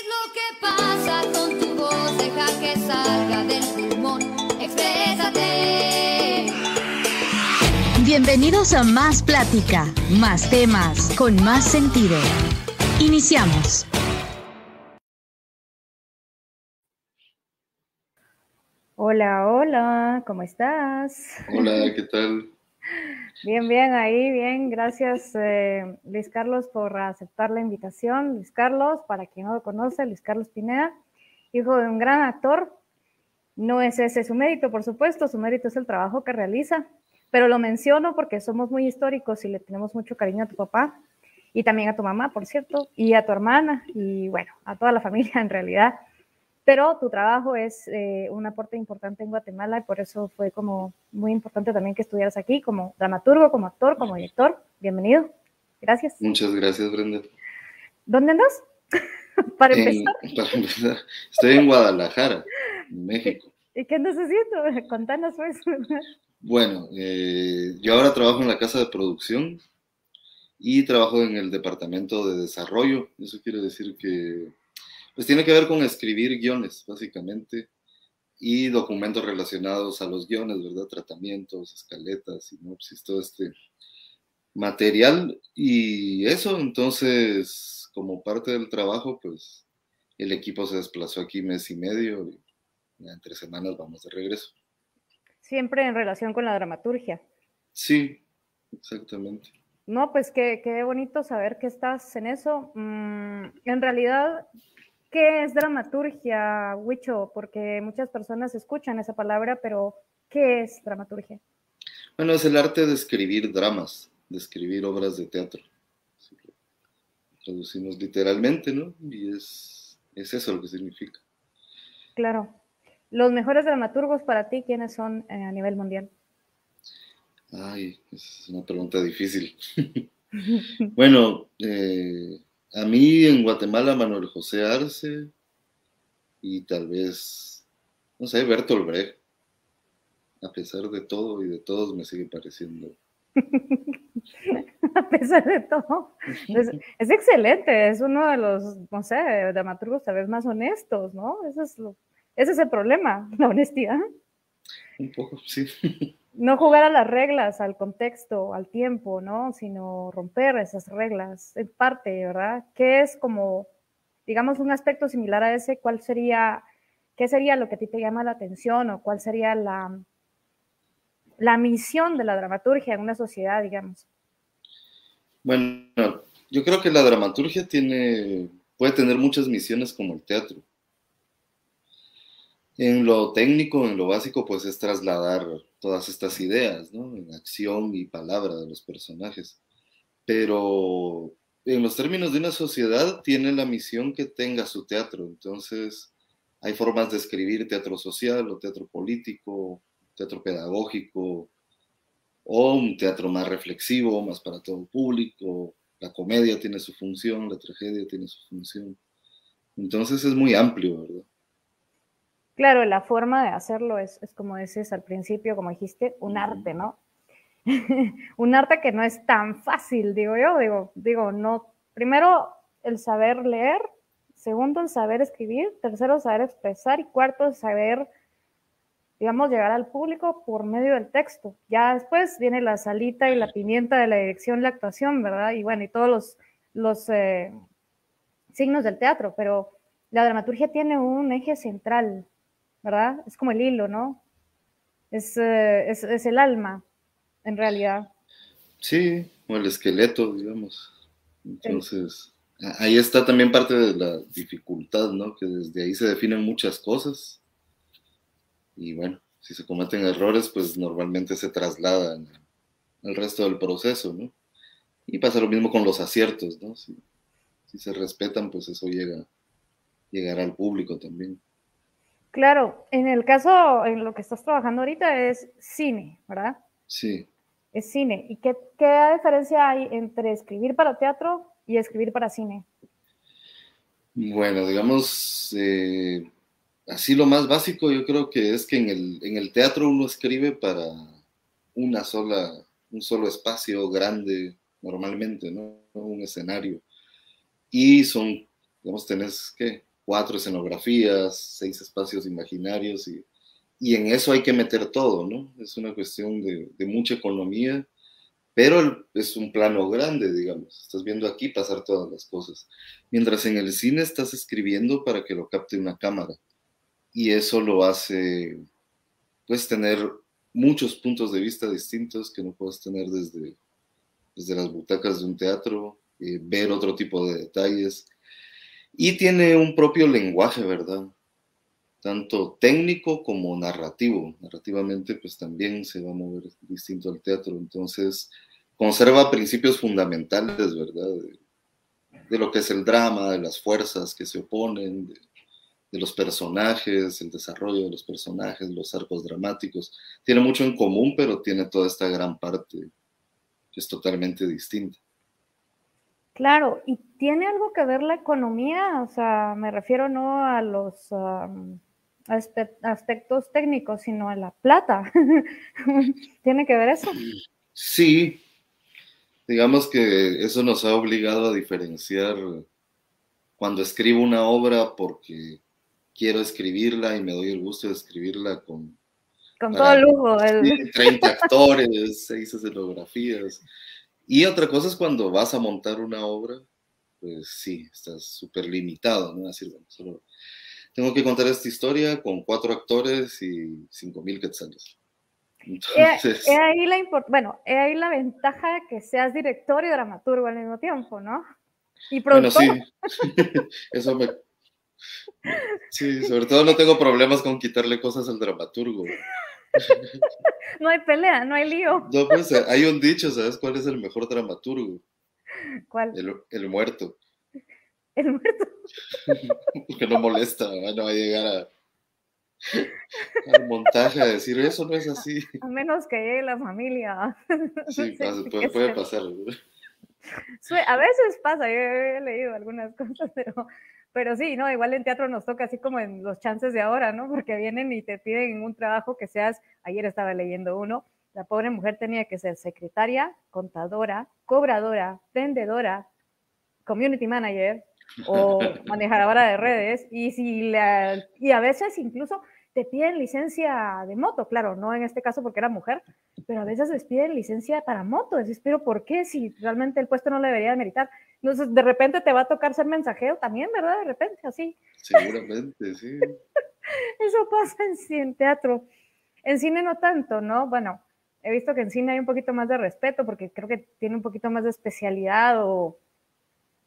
lo que pasa con tu voz? Deja que salga del pulmón. Exprésate. Bienvenidos a Más Plática, más temas, con más sentido. Iniciamos. Hola, hola, ¿cómo estás? Hola, ¿qué tal? Bien, ahí, bien. Gracias, Luis Carlos, por aceptar la invitación. Luis Carlos, para quien no lo conoce, Luis Carlos Pineda, hijo de un gran actor. No es ese su mérito, por supuesto, su mérito es el trabajo que realiza, pero lo menciono porque somos muy históricos y le tenemos mucho cariño a tu papá y también a tu mamá, por cierto, y a tu hermana y bueno, a toda la familia en realidad. Pero tu trabajo es un aporte importante en Guatemala y por eso fue como muy importante también que estuvieras aquí como dramaturgo, como actor, como director. Bienvenido. Gracias. Muchas gracias, Brenda. ¿Dónde andas? Para empezar. Para empezar, estoy en Guadalajara, en México. ¿Y qué andas haciendo? Contanos, pues. Bueno, yo ahora trabajo en la casa de producción y trabajo en el departamento de desarrollo. Eso quiere decir que pues tiene que ver con escribir guiones, básicamente, y documentos relacionados a los guiones, ¿verdad? Tratamientos, escaletas, sinopsis, todo este material. Y eso, entonces, como parte del trabajo, pues el equipo se desplazó aquí mes y medio y en 3 semanas vamos de regreso. Siempre en relación con la dramaturgia. Sí, exactamente. No, pues qué bonito saber que estás en eso. En realidad, ¿qué es dramaturgia, Huicho? Porque muchas personas escuchan esa palabra, pero ¿qué es dramaturgia? Bueno, es el arte de escribir dramas, de escribir obras de teatro. Así que traducimos literalmente, ¿no? Y es eso lo que significa. Claro. Los mejores dramaturgos para ti, ¿quiénes son a nivel mundial? Ay, es una pregunta difícil. Bueno, a mí en Guatemala Manuel José Arce y tal vez, no sé, Bertolt Brecht. A pesar de todo y de todos me sigue pareciendo. A pesar de todo. Es excelente, es uno de los, no sé, dramaturgos tal vez más honestos, ¿no? Ese es el problema, la honestidad. Un poco, sí. No jugar a las reglas, al contexto, al tiempo, ¿no? Sino romper esas reglas, en parte, ¿verdad? ¿Qué es como, digamos, un aspecto similar a ese? ¿Qué sería lo que a ti te llama la atención o cuál sería la misión de la dramaturgia en una sociedad, digamos? Bueno, yo creo que la dramaturgia puede tener muchas misiones como el teatro. En lo técnico, en lo básico, pues es trasladar todas estas ideas, ¿no? En acción y palabra de los personajes. Pero en los términos de una sociedad tiene la misión que tenga su teatro. Entonces, hay formas de escribir teatro social o teatro político, teatro pedagógico, o un teatro más reflexivo, más para todo público. La comedia tiene su función, la tragedia tiene su función. Entonces es muy amplio, ¿verdad? Claro, la forma de hacerlo es como dices al principio, como dijiste, un arte, ¿no? Un arte que no es tan fácil, digo yo, digo, no. Primero, el saber leer, segundo, el saber escribir, tercero, saber expresar y cuarto, saber, digamos, llegar al público por medio del texto. Ya después viene la salita y la pimienta de la dirección, la actuación, ¿verdad? Y bueno, y todos los signos del teatro, pero la dramaturgia tiene un eje central, ¿verdad? Es como el hilo, ¿no? Es el alma, en realidad. Sí, o el esqueleto, digamos. Entonces, ahí está también parte de la dificultad, ¿no? Que desde ahí se definen muchas cosas. Y bueno, si se cometen errores, pues normalmente se trasladan al resto del proceso, ¿no? Y pasa lo mismo con los aciertos, ¿no? Si se respetan, pues eso llegará al público también. Claro, en el caso, en lo que estás trabajando ahorita es cine, ¿verdad? Sí. Es cine. ¿Y qué diferencia hay entre escribir para teatro y escribir para cine? Bueno, digamos, así lo más básico yo creo que es que en el teatro uno escribe para un solo espacio grande normalmente, ¿no? Un escenario. Y digamos, tenés, ¿qué? 4 escenografías, 6 espacios imaginarios y en eso hay que meter todo, ¿no? Es una cuestión de mucha economía, pero es un plano grande, digamos. Estás viendo aquí pasar todas las cosas. Mientras en el cine estás escribiendo para que lo capte una cámara. Y eso lo hace, pues, tener muchos puntos de vista distintos que no puedes tener desde las butacas de un teatro, ver otro tipo de detalles. Y tiene un propio lenguaje, ¿verdad? Tanto técnico como narrativo. Narrativamente, pues también se va a mover distinto al teatro. Entonces, conserva principios fundamentales, ¿verdad? De lo que es el drama, de las fuerzas que se oponen, de los personajes, el desarrollo de los personajes, los arcos dramáticos. Tiene mucho en común, pero tiene toda esta gran parte que es totalmente distinta. Claro, y tiene algo que ver la economía, o sea, me refiero no a los aspectos técnicos, sino a la plata. ¿Tiene que ver eso? Sí, digamos que eso nos ha obligado a diferenciar cuando escribo una obra porque quiero escribirla y me doy el gusto de escribirla con todo lujo. 30 actores, 6 escenografías. Y otra cosa es cuando vas a montar una obra, pues sí, estás súper limitado, ¿no? Decir, bueno, solo tengo que contar esta historia con 4 actores y 5,000 quetzales. Entonces, he ahí la ventaja de que seas director y dramaturgo al mismo tiempo, ¿no? Y productor. Bueno, sí, eso me... Sí, sobre todo no tengo problemas con quitarle cosas al dramaturgo. No hay pelea, no hay lío. No, pues hay un dicho, ¿sabes cuál es el mejor dramaturgo? ¿Cuál? El muerto. El muerto. Porque no molesta, no va a llegar al montaje a decir eso no es así. A menos que llegue la familia. Sí, puede pasar. A veces pasa, yo he leído algunas cosas, pero sí, no, igual en teatro nos toca así como en los chances de ahora, ¿no? Porque vienen y te piden un trabajo que seas, ayer estaba leyendo uno, la pobre mujer tenía que ser secretaria, contadora, cobradora, vendedora, community manager o manejadora de redes, y a veces incluso te piden licencia de moto, claro, no en este caso porque era mujer, pero a veces les piden licencia para moto. Decís, pero ¿por qué? Si realmente el puesto no le debería meritar. Entonces, de repente te va a tocar ser mensajero también, ¿verdad? De repente, así. Seguramente, sí. Eso pasa en teatro. En cine no tanto, ¿no? Bueno, he visto que en cine hay un poquito más de respeto porque creo que tiene un poquito más de especialidad o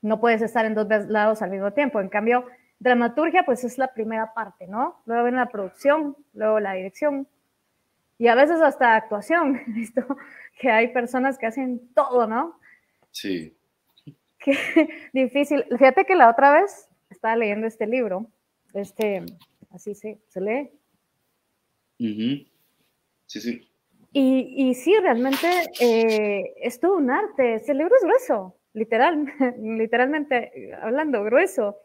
no puedes estar en 2 lados al mismo tiempo. En cambio, dramaturgia, pues es la primera parte, ¿no? Luego viene la producción, luego la dirección y a veces hasta actuación. He visto que hay personas que hacen todo, ¿no? Sí. Qué difícil. Fíjate que la otra vez estaba leyendo este libro, así se lee. Uh-huh. Sí, sí. Y sí, realmente es todo un arte. Este libro es grueso, literalmente hablando, grueso.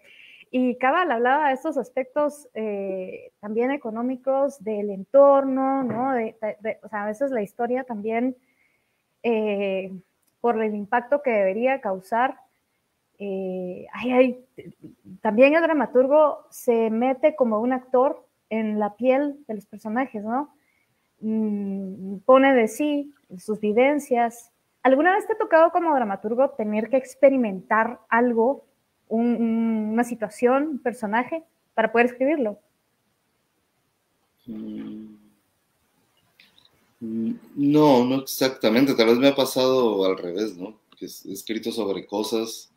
Y Cabal hablaba de estos aspectos también económicos del entorno, ¿no? O sea, a veces la historia también, por el impacto que debería causar, también el dramaturgo se mete como un actor en la piel de los personajes, ¿no? Pone de sí, sus vivencias. ¿Alguna vez te ha tocado como dramaturgo tener que experimentar algo, una situación, un personaje, para poder escribirlo? No exactamente. Tal vez me ha pasado al revés, ¿no? Que he escrito sobre cosas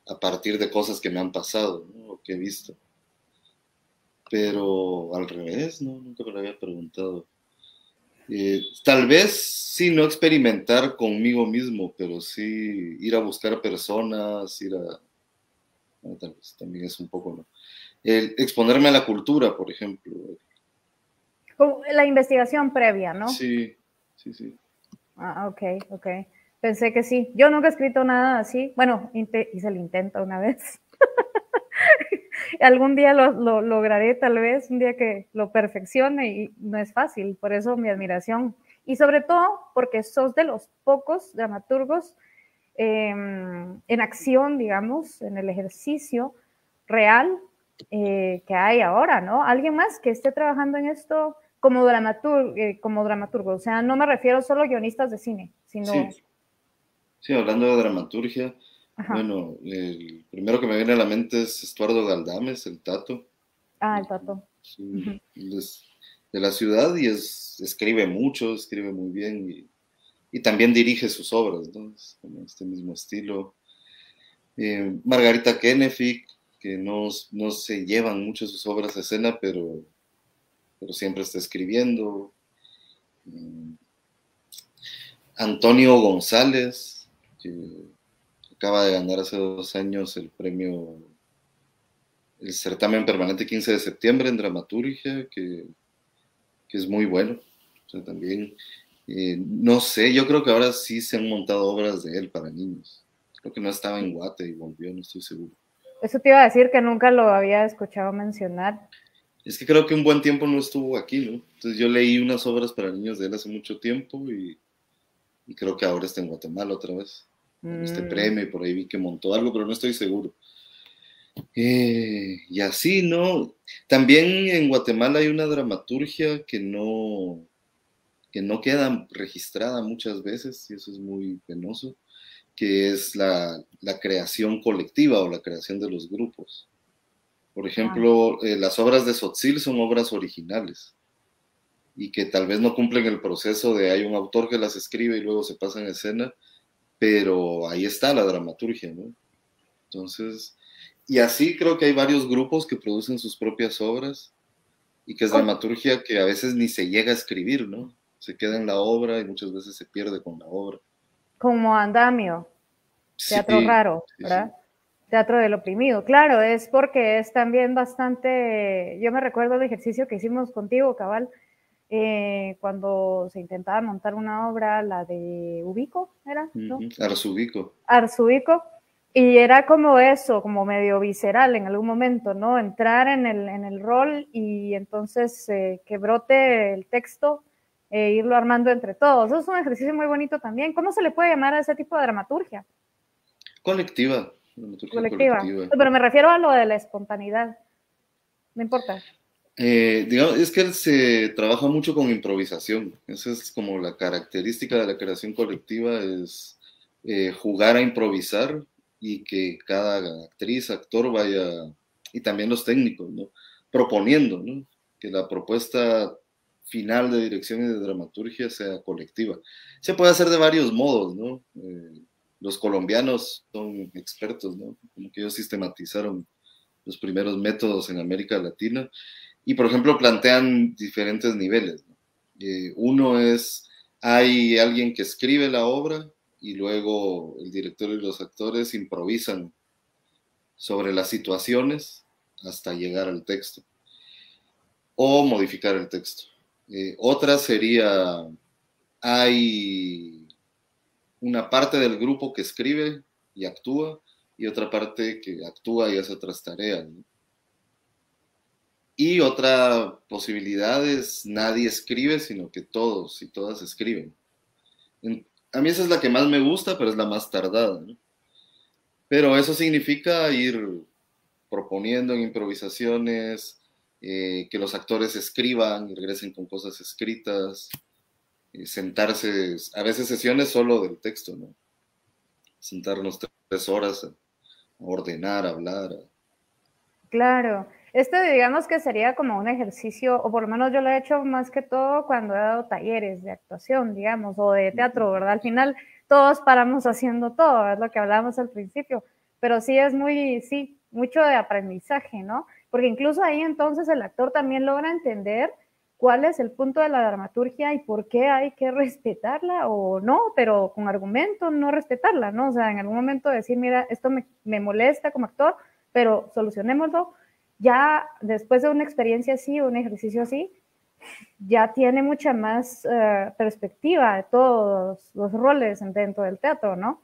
a partir de cosas que me han pasado, ¿no? O que he visto. Pero al revés, ¿no? Nunca me lo había preguntado. Tal vez sí no experimentar conmigo mismo, pero sí ir a buscar personas, tal vez también es un poco, ¿no? Exponerme a la cultura, por ejemplo. La investigación previa, ¿no? Sí. Ah, ok. Pensé que sí. Yo nunca he escrito nada así. Bueno, hice el intento una vez. Algún día lo lograré, tal vez, un día que lo perfeccione, y no es fácil, por eso mi admiración. Y sobre todo porque sos de los pocos dramaturgos en acción, digamos, en el ejercicio real, que hay ahora, ¿no? ¿Alguien más que esté trabajando en esto como dramaturgo? O sea, no me refiero solo a guionistas de cine, sino... Sí, sí, hablando de dramaturgia, Ajá. bueno, el primero que me viene a la mente es Estuardo Galdames, el Tato. Ah, el Tato. Sí, él es de la ciudad y escribe mucho, escribe muy bien y también dirige sus obras, ¿no? Es como este mismo estilo. Margarita Kenefick, que no se llevan mucho sus obras a escena, pero siempre está escribiendo. Antonio González, que acaba de ganar hace 2 años el premio, el certamen permanente 15 de septiembre en dramaturgia, que es muy bueno. O sea, también, no sé, yo creo que ahora sí se han montado obras de él para niños. Creo que no estaba en Guate y volvió, no estoy seguro. Eso te iba a decir que nunca lo había escuchado mencionar. Es que creo que un buen tiempo no estuvo aquí, ¿no? Entonces yo leí unas obras para niños de él hace mucho tiempo y creo que ahora está en Guatemala otra vez. Con este premio y por ahí vi que montó algo, pero no estoy seguro. Y así, ¿no? También en Guatemala hay una dramaturgia que no queda registrada muchas veces, y eso es muy penoso, que es la creación colectiva o la creación de los grupos. Por ejemplo, las obras de Tzotzil son obras originales y que tal vez no cumplen el proceso de hay un autor que las escribe y luego se pasa en escena, pero ahí está la dramaturgia, ¿no? Entonces, y así creo que hay varios grupos que producen sus propias obras y que es dramaturgia que a veces ni se llega a escribir, ¿no? Se queda en la obra y muchas veces se pierde con la obra. Como Andamio, teatro Sí, raro, sí, ¿verdad? sí. Teatro del oprimido. Claro, es porque es también bastante... Yo me recuerdo el ejercicio que hicimos contigo, Cabal, cuando se intentaba montar una obra, la de Ubico, ¿era? ¿No? Arzubico. Arzubico, y era como eso, como medio visceral en algún momento, ¿no? Entrar en el rol y entonces que brote el texto e irlo armando entre todos. Eso es un ejercicio muy bonito también. ¿Cómo se le puede llamar a ese tipo de dramaturgia? Colectiva, dramaturgia Colectiva. colectiva. Pero me refiero a lo de la espontaneidad. No importa. Digamos, es que él se trabaja mucho con improvisación. Esa es como la característica de la creación colectiva, es jugar a improvisar y que cada actriz, actor vaya, y también los técnicos, ¿no? Proponiendo, ¿no? Que la propuesta final de dirección y de dramaturgia sea colectiva. Se puede hacer de varios modos, ¿no? Los colombianos son expertos, ¿no? Como que ellos sistematizaron los primeros métodos en América Latina y, por ejemplo, plantean diferentes niveles, ¿no? Uno es, hay alguien que escribe la obra y luego el director y los actores improvisan sobre las situaciones hasta llegar al texto o modificar el texto. Otra sería, hay una parte del grupo que escribe y actúa y otra parte que actúa y hace otras tareas, ¿no? Y otra posibilidad es nadie escribe, sino que todos y todas escriben. A mí esa es la que más me gusta, pero es la más tardada, ¿no? Pero eso significa ir proponiendo en improvisaciones, que los actores escriban y regresen con cosas escritas, sentarse, a veces sesiones solo del texto, ¿no? Sentarnos 3 horas a ordenar, a hablar. Claro. Este digamos que sería como un ejercicio, o por lo menos yo lo he hecho más que todo cuando he dado talleres de actuación, digamos, o de teatro, ¿verdad? Al final todos paramos haciendo todo, es lo que hablábamos al principio, pero sí es muy, sí, mucho de aprendizaje, ¿no? Porque incluso ahí entonces el actor también logra entender cuál es el punto de la dramaturgia y por qué hay que respetarla o no, pero con argumento no respetarla, ¿no? O sea, en algún momento decir, mira, esto me molesta como actor, pero solucionémoslo. Ya después de una experiencia así, un ejercicio así, ya tiene mucha más perspectiva de todos los roles dentro del teatro, ¿no?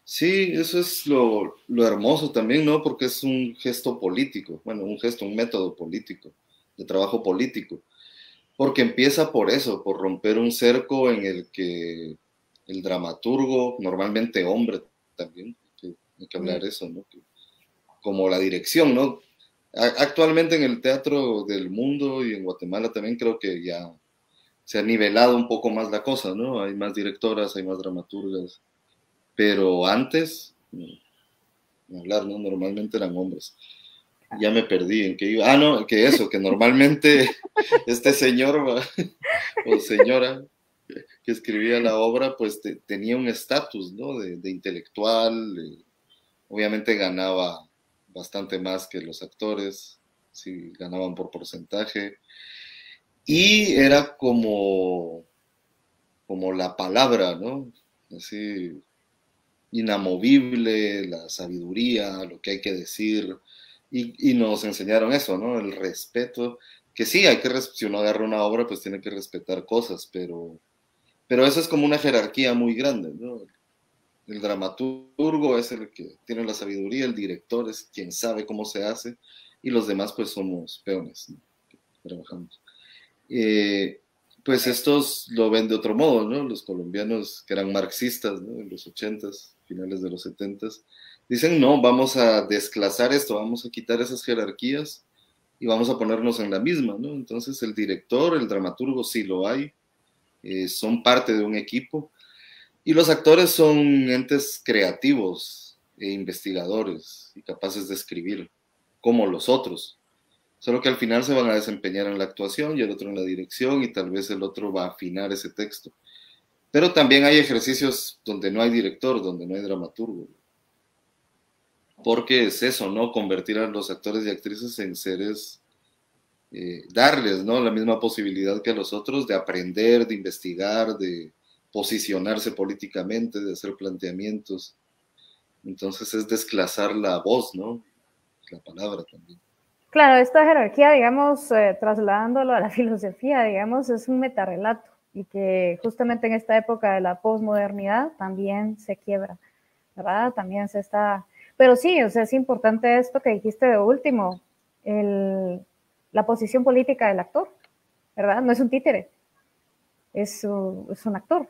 Sí, eso es lo hermoso también, ¿no? Porque es un gesto político, bueno, un gesto, un método político, de trabajo político, porque empieza por eso, por romper un cerco en el que el dramaturgo, normalmente hombre también, hay que hablar de eso, ¿no? Como la dirección, ¿no? Actualmente en el Teatro del Mundo y en Guatemala también creo que ya se ha nivelado un poco más la cosa, ¿no? Hay más directoras, hay más dramaturgas, pero antes, ni hablar, ¿no? Normalmente eran hombres. Ya me perdí en qué iba. Ah, no, que eso, que normalmente este señor o señora que escribía la obra, pues tenía un estatus, ¿no? De intelectual, obviamente ganaba bastante más que los actores, sí, ganaban por porcentaje, y era como la palabra, ¿no? Así, inamovible, la sabiduría, lo que hay que decir, y nos enseñaron eso, ¿no? El respeto, que sí, hay que, si uno agarra una obra, pues tiene que respetar cosas, pero eso es como una jerarquía muy grande, ¿no? El dramaturgo es el que tiene la sabiduría, el director es quien sabe cómo se hace, y los demás pues somos peones, ¿no? Trabajamos. Pues estos lo ven de otro modo, ¿no? Los colombianos que eran marxistas, ¿no? En los 80s, finales de los 70s, dicen, no, vamos a desclasar esto, vamos a quitar esas jerarquías y vamos a ponernos en la misma, ¿no? Entonces el director, el dramaturgo sí lo hay, son parte de un equipo, y los actores son entes creativos e investigadores y capaces de escribir, como los otros. Solo que al final se van a desempeñar en la actuación y el otro en la dirección y tal vez el otro va a afinar ese texto. Pero también hay ejercicios donde no hay director, donde no hay dramaturgo. Porque es eso, ¿no? Convertir a los actores y actrices en seres, darles, ¿no? La misma posibilidad que a los otros de aprender, de investigar, de posicionarse políticamente, de hacer planteamientos. Entonces es desclasar la voz, ¿no? La palabra también. Claro, esta jerarquía, digamos, trasladándolo a la filosofía, digamos, es un metarrelato y que justamente en esta época de la posmodernidad también se quiebra, ¿verdad? También se está... Pero sí, o sea, es importante esto que dijiste de último, la posición política del actor, ¿verdad? No es un títere, es un actor,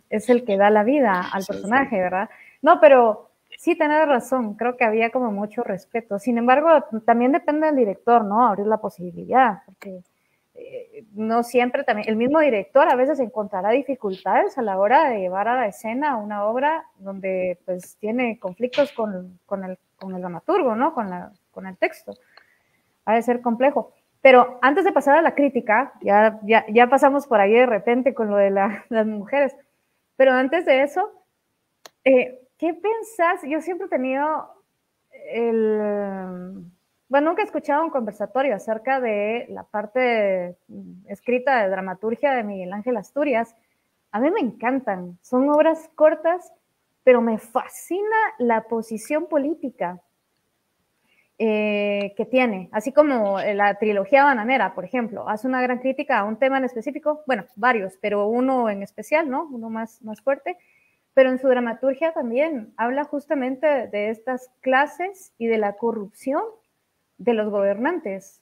es el que da la vida al personaje, ¿verdad? No, pero sí, tenés razón, creo que había como mucho respeto. Sin embargo, también depende del director, ¿no? Abrir la posibilidad, porque no siempre también, el mismo director a veces encontrará dificultades a la hora de llevar a la escena una obra donde pues tiene conflictos con el dramaturgo, ¿no? Con el texto. Ha de ser complejo. Pero antes de pasar a la crítica, ya pasamos por ahí de repente con lo de las mujeres, pero antes de eso, ¿qué pensás? Yo siempre he tenido bueno, nunca he escuchado un conversatorio acerca de la parte escrita de dramaturgia de Miguel Ángel Asturias. A mí me encantan, son obras cortas, pero me fascina la posición política que tiene, así como la trilogía bananera, por ejemplo, hace una gran crítica a un tema en específico, bueno, varios, pero uno en especial, ¿no? Uno más fuerte, pero en su dramaturgia también habla justamente de estas clases y de la corrupción de los gobernantes,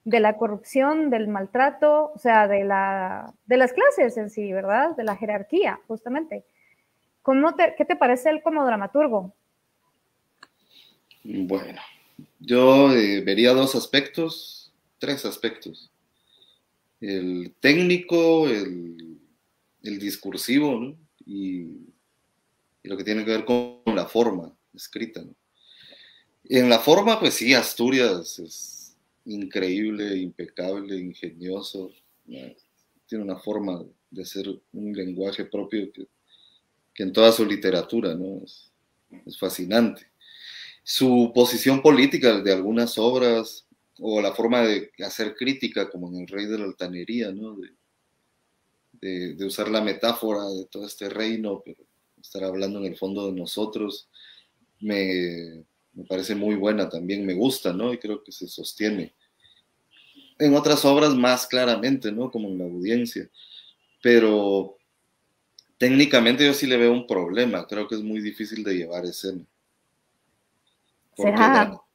de la corrupción, del maltrato, o sea, de las clases en sí, ¿verdad? De la jerarquía, justamente. ¿Qué te parece él como dramaturgo? Bueno, yo vería tres aspectos. El técnico, el discursivo, ¿no? Y lo que tiene que ver con la forma escrita, ¿no? En la forma, pues sí, Asturias es increíble, impecable, ingenioso, ¿no? Tiene una forma de hacer un lenguaje propio que en toda su literatura, ¿no? Es fascinante. Su posición política de algunas obras, o la forma de hacer crítica, como en El Rey de la Altanería, ¿no? De usar la metáfora de todo este reino, pero estar hablando en el fondo de nosotros, me parece muy buena también, me gusta, ¿no? Y creo que se sostiene. En otras obras más claramente, ¿no? Como en La Audiencia. Pero técnicamente yo sí le veo un problema, creo que es muy difícil de llevar escena. Porque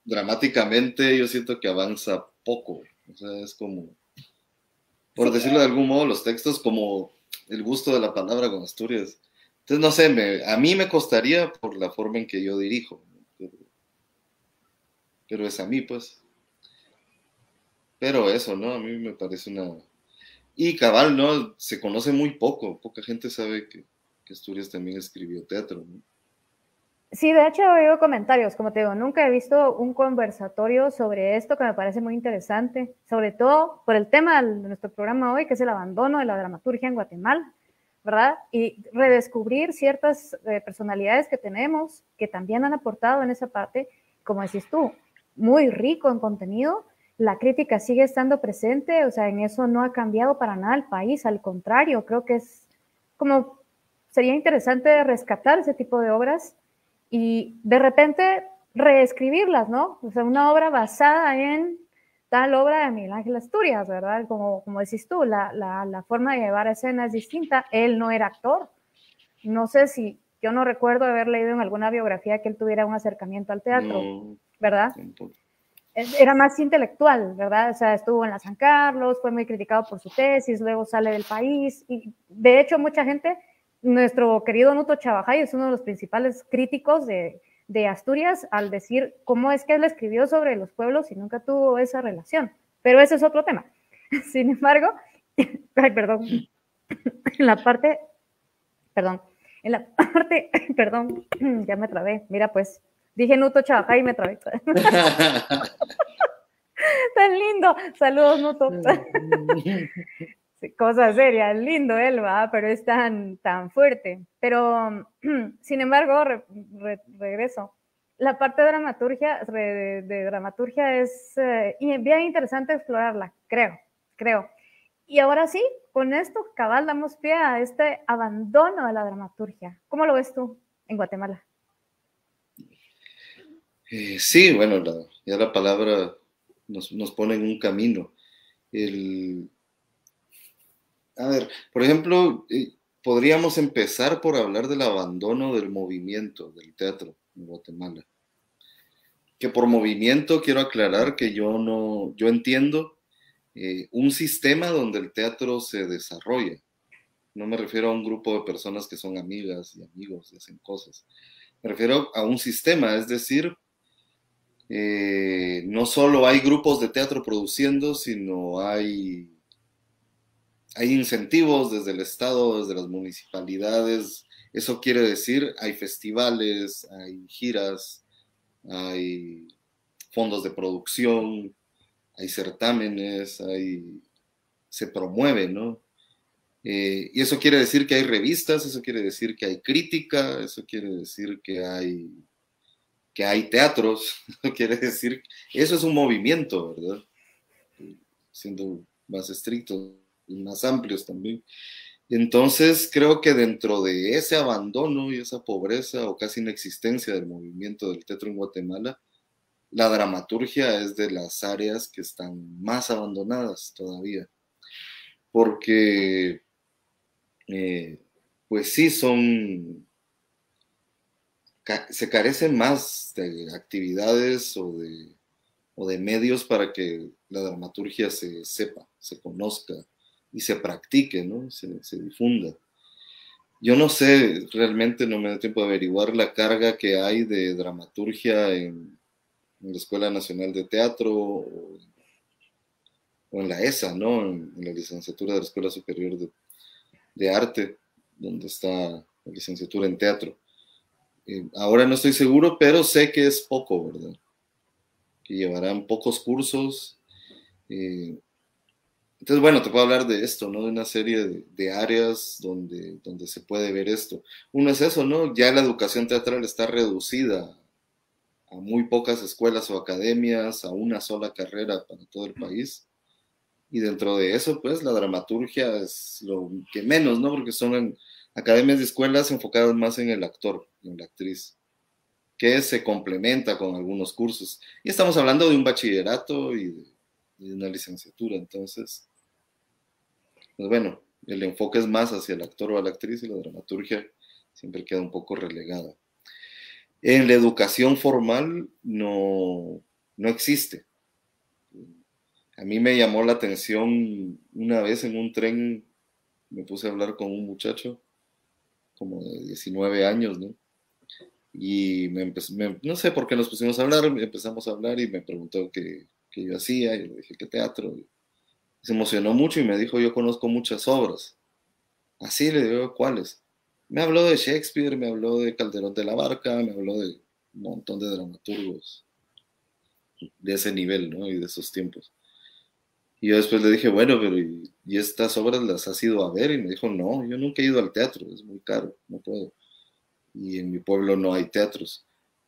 dramáticamente yo siento que avanza poco, o sea, es como, por decirlo de algún modo, los textos como el gusto de la palabra con Asturias. Entonces, no sé, a mí me costaría por la forma en que yo dirijo, pero es a mí, pues. Pero eso, ¿no? A mí me parece una... Y cabal, ¿no? Se conoce muy poco, poca gente sabe que Asturias también escribió teatro, ¿no? Sí, de hecho veo comentarios, como te digo, nunca he visto un conversatorio sobre esto que me parece muy interesante, sobre todo por el tema de nuestro programa hoy, que es el abandono de la dramaturgia en Guatemala, ¿verdad? Y redescubrir ciertas personalidades que tenemos, que también han aportado en esa parte, como decís tú, muy rico en contenido, la crítica sigue estando presente, o sea, en eso no ha cambiado para nada el país, al contrario, creo que es como, sería interesante rescatar ese tipo de obras y de repente reescribirlas, ¿no? O sea, una obra basada en tal obra de Miguel Ángel Asturias, ¿verdad? Como decís tú, la forma de llevar escena es distinta. Él no era actor. No sé si, yo no recuerdo haber leído en alguna biografía que él tuviera un acercamiento al teatro, No, ¿verdad? tampoco. Era más intelectual, ¿verdad? O sea, estuvo en la San Carlos, fue muy criticado por su tesis, luego sale del país y de hecho mucha gente, nuestro querido Nuto Chavajay es uno de los principales críticos de Asturias al decir cómo es que él escribió sobre los pueblos y nunca tuvo esa relación, pero ese es otro tema. Sin embargo, ay, perdón, en la parte, perdón, en la parte, perdón, ya me trabé, mira pues, dije Nuto Chavajay y me trabé. Tan lindo. Saludos, Nuto. Sí, cosa seria, lindo él, va, pero es tan fuerte. Pero, sin embargo, regreso. La parte de dramaturgia, de dramaturgia es bien interesante explorarla, creo. Y ahora sí, con esto, cabal, damos pie a este abandono de la dramaturgia. ¿Cómo lo ves tú en Guatemala? Sí, bueno, ya la palabra nos pone en un camino. A ver, por ejemplo, podríamos empezar por hablar del abandono del movimiento del teatro en Guatemala. Que por movimiento quiero aclarar que yo entiendo un sistema donde el teatro se desarrolla. No me refiero a un grupo de personas que son amigas y amigos y hacen cosas. Me refiero a un sistema, es decir, no solo hay grupos de teatro produciendo, sino hay incentivos desde el Estado, desde las municipalidades. Eso quiere decir, hay festivales, hay giras, hay fondos de producción, hay certámenes, se promueve, ¿no? Y eso quiere decir que hay revistas, eso quiere decir que hay crítica, eso quiere decir que hay teatros, eso quiere decir, eso es un movimiento, ¿verdad? Siendo más estrictos y más amplios también. Entonces creo que dentro de ese abandono y esa pobreza o casi inexistencia del movimiento del teatro en Guatemala, la dramaturgia es de las áreas que están más abandonadas todavía, porque pues sí se carecen más de actividades o de medios para que la dramaturgia se sepa, se conozca y se practique, ¿no? Se difunda. Yo no sé, realmente no me da tiempo de averiguar la carga que hay de dramaturgia en la Escuela Nacional de Teatro o en la ESA, ¿no? En la licenciatura de la Escuela Superior de Arte, donde está la licenciatura en teatro. Ahora no estoy seguro, pero sé que es poco, ¿verdad? Que llevarán pocos cursos. Entonces, bueno, te puedo hablar de esto, ¿no? De una serie de áreas donde se puede ver esto. Uno es eso, ¿no? Ya la educación teatral está reducida a muy pocas escuelas o academias, a una sola carrera para todo el país. Y dentro de eso, pues, la dramaturgia es lo que menos, ¿no? Porque son academias y escuelas enfocadas más en el actor, en la actriz, que se complementa con algunos cursos. Y estamos hablando de un bachillerato y de una licenciatura, entonces, pues bueno, el enfoque es más hacia el actor o a la actriz y la dramaturgia siempre queda un poco relegada. En la educación formal no existe. A mí me llamó la atención una vez en un tren, me puse a hablar con un muchacho como de 19 años, ¿no? Y no sé por qué nos pusimos a hablar, empezamos a hablar y me preguntó que que yo hacía, y le dije, ¿qué teatro? Y se emocionó mucho y me dijo, yo conozco muchas obras. Así le digo, ¿cuáles? Me habló de Shakespeare, me habló de Calderón de la Barca, me habló de un montón de dramaturgos de ese nivel, ¿no? Y de esos tiempos. Y yo después le dije, bueno, pero ¿y estas obras las has ido a ver? Y me dijo, no, yo nunca he ido al teatro, es muy caro, no puedo. Y en mi pueblo no hay teatros.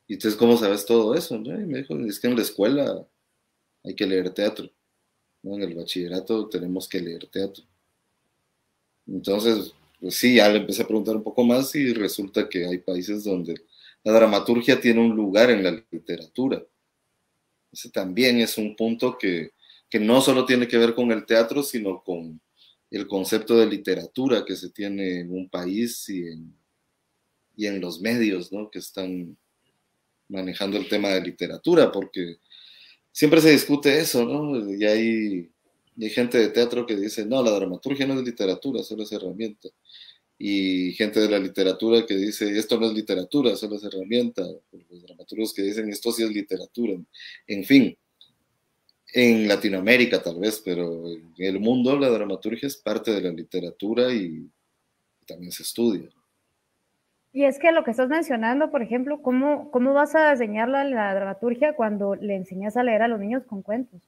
Y entonces, ¿cómo sabes todo eso? ¿No? Y me dijo, es que en la escuela hay que leer teatro, ¿no? En el bachillerato tenemos que leer teatro. Entonces, pues sí, ya le empecé a preguntar un poco más y resulta que hay países donde la dramaturgia tiene un lugar en la literatura. Ese también es un punto que no solo tiene que ver con el teatro, sino con el concepto de literatura que se tiene en un país y en los medios, ¿no? Que están manejando el tema de literatura, porque siempre se discute eso, ¿no? Y hay gente de teatro que dice, no, la dramaturgia no es literatura, solo es herramienta. Y gente de la literatura que dice, esto no es literatura, solo es herramienta. Los dramaturgos que dicen, esto sí es literatura. En fin, en Latinoamérica tal vez, pero en el mundo la dramaturgia es parte de la literatura y también se estudia. Y es que lo que estás mencionando, por ejemplo, ¿cómo vas a enseñar la dramaturgia cuando le enseñas a leer a los niños con cuentos?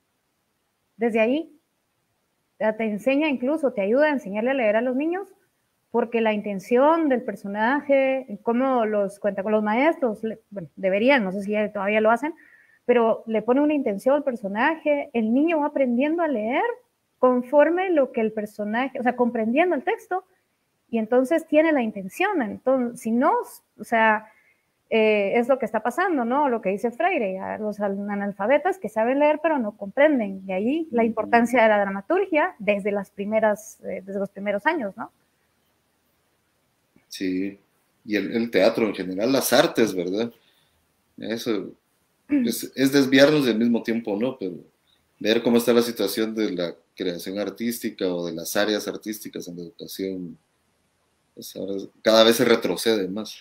Desde ahí, te enseña incluso, te ayuda a enseñarle a leer a los niños, porque la intención del personaje, cómo los cuenta con los maestros, bueno, deberían, no sé si todavía lo hacen, pero le pone una intención al personaje, el niño va aprendiendo a leer conforme lo que el personaje, o sea, comprendiendo el texto, y entonces tiene la intención. Entonces, si no, o sea, es lo que está pasando, ¿no? Lo que dice Freire, a los analfabetas que saben leer pero no comprenden, y ahí la importancia de la dramaturgia desde los primeros años, ¿no? Sí, y el teatro en general, las artes, ¿verdad? Eso es desviarnos y al mismo tiempo, ¿no? Pero ver cómo está la situación de la creación artística o de las áreas artísticas en la educación, pues ahora cada vez se retrocede más.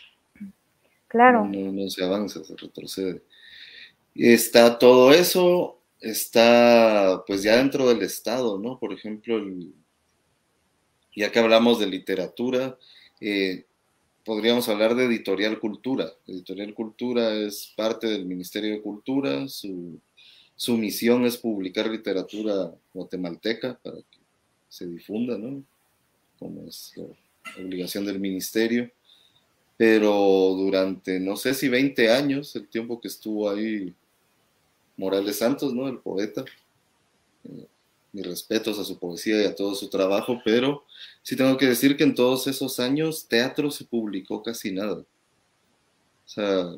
Claro. No se avanza, se retrocede. Y está todo eso, está pues ya dentro del Estado, ¿no? Por ejemplo, ya que hablamos de literatura, podríamos hablar de Editorial Cultura. Editorial Cultura es parte del Ministerio de Cultura, su misión es publicar literatura guatemalteca para que se difunda, ¿no? Como es la obligación del ministerio. Pero durante, no sé si 20 años, el tiempo que estuvo ahí Morales Santos, ¿no? El poeta. Mis respetos a su poesía y a todo su trabajo, pero sí tengo que decir que en todos esos años teatro se publicó casi nada. O sea,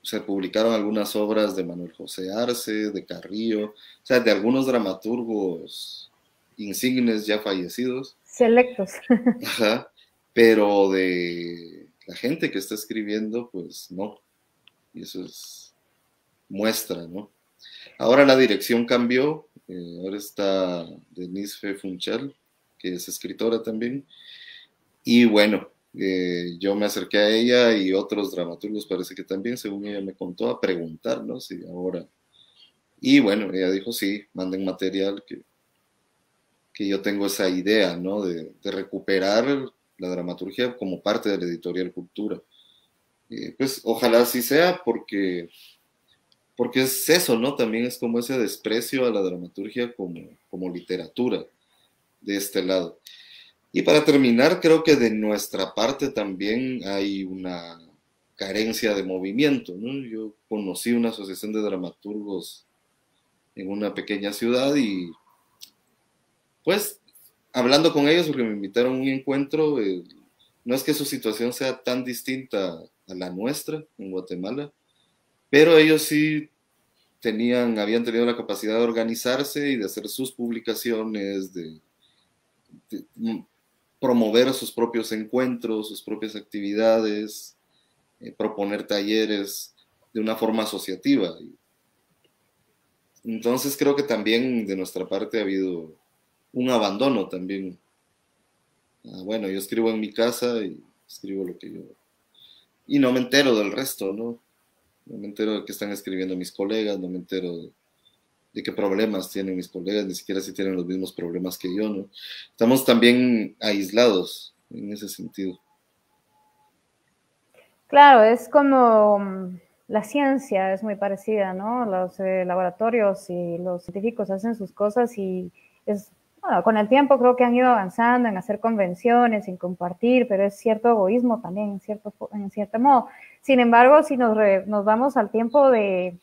se publicaron algunas obras de Manuel José Arce, de Carrillo, o sea, de algunos dramaturgos insignes ya fallecidos. Selectos. Ajá, pero de la gente que está escribiendo, pues no. Y eso es muestra, ¿no? Ahora la dirección cambió, ahora está Denise Funchal, que es escritora también, y bueno, yo me acerqué a ella y otros dramaturgos parece que también, según ella me contó, a preguntar, ¿no? Si ahora... Y bueno, ella dijo, sí, manden material, que yo tengo esa idea, ¿no? De recuperar la dramaturgia como parte de la editorial Cultura. Pues ojalá así sea, porque es eso, ¿no? También es como ese desprecio a la dramaturgia como literatura de este lado. Y para terminar, creo que de nuestra parte también hay una carencia de movimiento, ¿no? Yo conocí una asociación de dramaturgos en una pequeña ciudad y pues hablando con ellos, porque me invitaron a un encuentro, no es que su situación sea tan distinta a la nuestra en Guatemala, pero ellos sí habían tenido la capacidad de organizarse y de hacer sus publicaciones, de promover sus propios encuentros, sus propias actividades, proponer talleres de una forma asociativa. Entonces creo que también de nuestra parte ha habido un abandono también. Bueno, yo escribo en mi casa y escribo lo que yo... Y no me entero del resto, ¿no? No me entero de qué están escribiendo mis colegas, no me entero de qué problemas tienen mis colegas, ni siquiera si tienen los mismos problemas que yo, ¿no? Estamos también aislados en ese sentido. Claro, es como la ciencia es muy parecida, ¿no? Los laboratorios y los científicos hacen sus cosas y es, bueno, con el tiempo creo que han ido avanzando en hacer convenciones, en compartir, pero es cierto egoísmo también, en cierto modo. Sin embargo, si nos vamos al tiempo de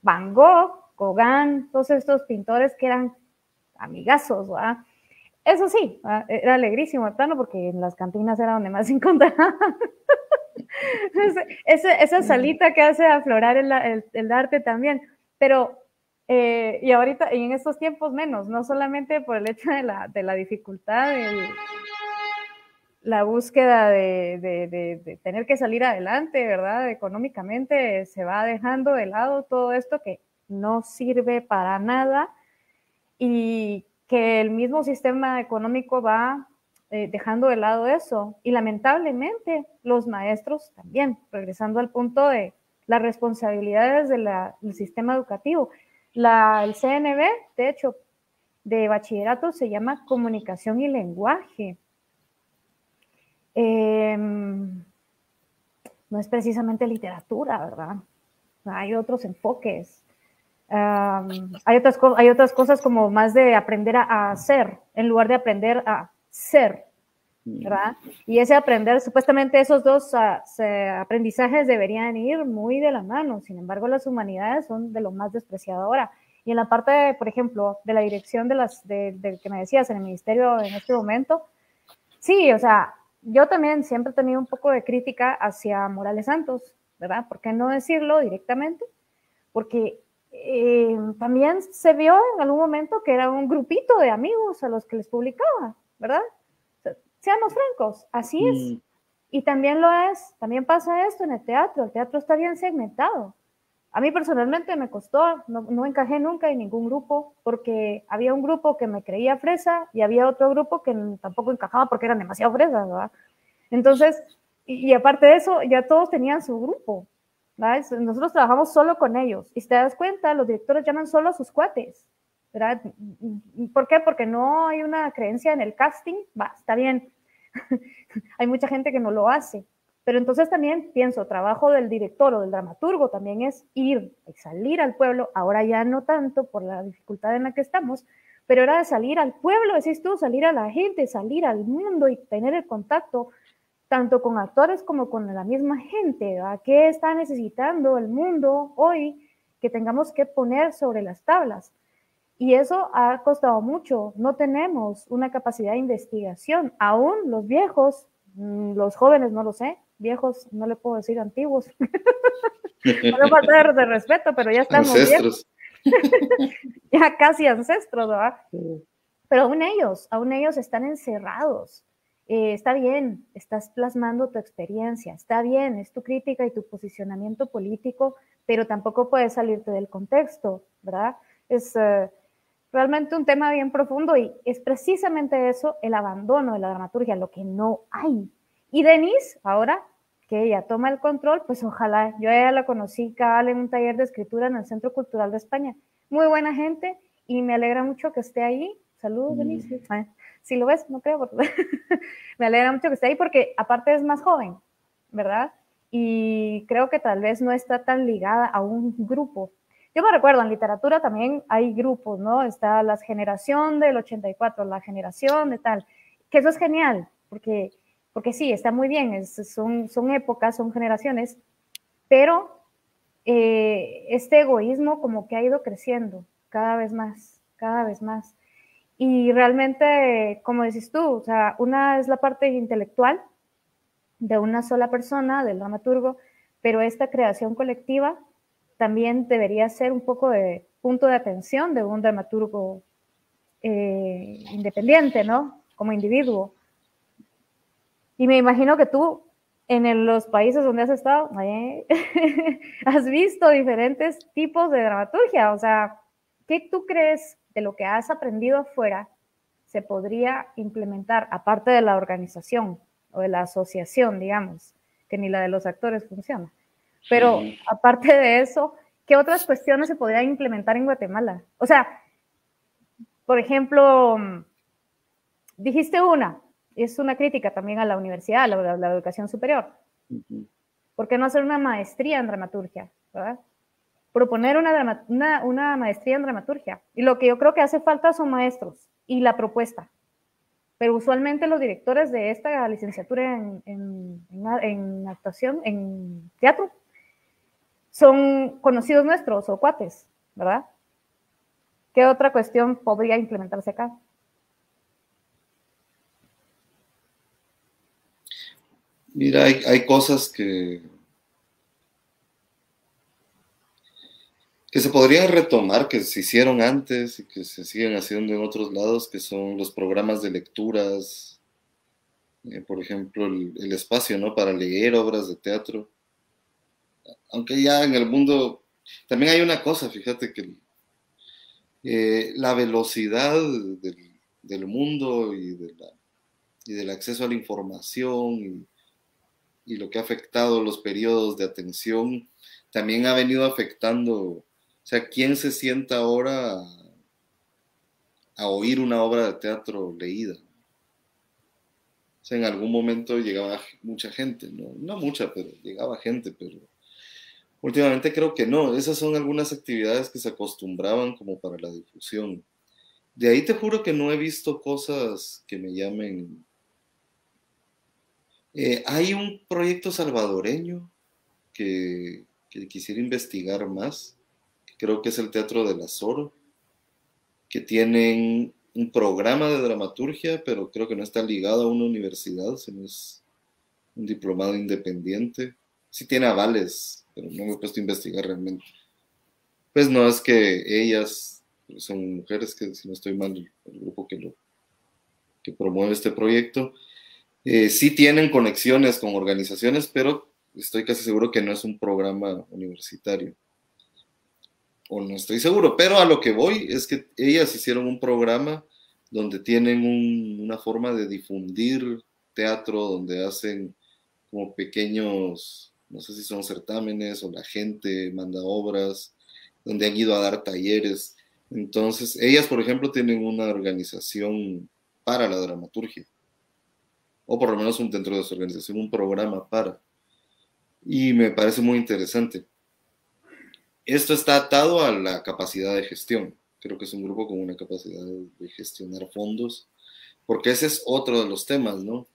Van Gogh, Gauguin, todos estos pintores que eran amigazos, ¿verdad? Eso sí, ¿verdad? Era alegrísimo el plano porque en las cantinas era donde más se encontraba. Esa salita que hace aflorar el arte también, pero y ahorita, y en estos tiempos menos, no solamente por el hecho de la dificultad, la búsqueda de tener que salir adelante, ¿verdad? Económicamente se va dejando de lado todo esto que no sirve para nada y que el mismo sistema económico va dejando de lado eso. Y lamentablemente los maestros también, regresando al punto de las responsabilidades del sistema educativo. El CNB, de hecho, de bachillerato se llama comunicación y lenguaje. No es precisamente literatura, ¿verdad? Hay otros enfoques. Hay otras cosas como más de aprender a hacer en lugar de aprender a ser, ¿verdad? Y ese aprender, supuestamente esos dos aprendizajes deberían ir muy de la mano. Sin embargo, las humanidades son de lo más despreciado ahora. Y en la parte, por ejemplo, de la dirección de que me decías en el ministerio en este momento, sí, o sea, yo también siempre he tenido un poco de crítica hacia Morales Santos, ¿verdad? ¿Por qué no decirlo directamente? Porque también se vio en algún momento que era un grupito de amigos a los que les publicaba, ¿verdad? O sea, seamos francos, así es. Y también lo es, también pasa esto en el teatro está bien segmentado. A mí personalmente me costó, no encajé nunca en ningún grupo, porque había un grupo que me creía fresa y había otro grupo que tampoco encajaba porque eran demasiado fresas, ¿verdad? Entonces, y aparte de eso, ya todos tenían su grupo, ¿verdad? Nosotros trabajamos solo con ellos. Y si te das cuenta, los directores llaman solo a sus cuates, ¿verdad? ¿Por qué? Porque no hay una creencia en el casting. Va, está bien. Hay mucha gente que no lo hace. Pero entonces también pienso, trabajo del director o del dramaturgo también es ir y salir al pueblo, ahora ya no tanto por la dificultad en la que estamos, pero era de salir al pueblo, decís tú, salir a la gente, salir al mundo y tener el contacto tanto con actores como con la misma gente, ¿verdad? ¿Qué está necesitando el mundo hoy que tengamos que poner sobre las tablas? Y eso ha costado mucho, no tenemos una capacidad de investigación, aún los viejos, los jóvenes no lo sé, viejos no le puedo decir antiguos, no falta de respeto, pero ya estamos ancestros. Ya casi ancestros, ¿verdad? Pero aún ellos están encerrados. Está bien, estás plasmando tu experiencia, está bien, es tu crítica y tu posicionamiento político, pero tampoco puedes salirte del contexto, ¿verdad? Es realmente un tema bien profundo y es precisamente eso, el abandono de la dramaturgia, lo que no hay. Y Denise, ahora que ella toma el control, pues ojalá, yo a ella la conocí cabal en un taller de escritura en el Centro Cultural de España. Muy buena gente y me alegra mucho que esté ahí. Saludos, Denise. Si lo ves, no creo. Me alegra mucho que esté ahí porque aparte es más joven, ¿verdad? Y creo que tal vez no está tan ligada a un grupo. Yo me recuerdo, en literatura también hay grupos, ¿no? Está la generación del 84, la generación de tal, que eso es genial, porque sí, está muy bien, son épocas, son generaciones, pero este egoísmo como que ha ido creciendo cada vez más, cada vez más. Y realmente, como dices tú, o sea, una es la parte intelectual de una sola persona, del dramaturgo, pero esta creación colectiva también debería ser un poco de punto de atención de un dramaturgo independiente, ¿no? Como individuo. Y me imagino que tú, en los países donde has estado, has visto diferentes tipos de dramaturgia. O sea, ¿qué tú crees de lo que has aprendido afuera se podría implementar, aparte de la organización o de la asociación, digamos, que ni la de los actores funciona? Pero aparte de eso, ¿qué otras cuestiones se podrían implementar en Guatemala? O sea, por ejemplo, dijiste una, es una crítica también a la universidad, a la educación superior. ¿Por qué no hacer una maestría en dramaturgia? ¿Verdad? Proponer una maestría en dramaturgia. Y lo que yo creo que hace falta son maestros y la propuesta. Pero usualmente los directores de esta licenciatura en actuación, en teatro, son conocidos nuestros o cuates, ¿verdad? ¿Qué otra cuestión podría implementarse acá? Mira, hay cosas que se podrían retomar, que se hicieron antes y que se siguen haciendo en otros lados, que son los programas de lecturas, por ejemplo, el espacio, ¿no?, para leer obras de teatro. Aunque ya en el mundo también hay una cosa, fíjate que la velocidad del mundo y del acceso a la información y lo que ha afectado los periodos de atención, también ha venido afectando, o sea, ¿quién se sienta ahora a oír una obra de teatro leída? O sea, en algún momento llegaba mucha gente, no mucha, pero llegaba gente, pero últimamente creo que no. Esas son algunas actividades que se acostumbraban como para la difusión. De ahí te juro que no he visto cosas que me llamen. Hay un proyecto salvadoreño que quisiera investigar más, que creo que es el Teatro del Azoro, que tienen un programa de dramaturgia, pero creo que no está ligado a una universidad, sino es un diplomado independiente. Sí tiene avales, pero no me he puesto a investigar realmente. Pues no, es que ellas son mujeres, que si no estoy mal, el grupo que promueve este proyecto, sí tienen conexiones con organizaciones, pero estoy casi seguro que no es un programa universitario. O no estoy seguro, pero a lo que voy es que ellas hicieron un programa donde tienen una forma de difundir teatro, donde hacen como pequeños, no sé si son certámenes o la gente manda obras, donde han ido a dar talleres. Entonces, ellas, por ejemplo, tienen una organización para la dramaturgia, o por lo menos dentro de su organización un programa para. Y me parece muy interesante. Esto está atado a la capacidad de gestión. Creo que es un grupo con una capacidad de gestionar fondos, porque ese es otro de los temas, ¿no?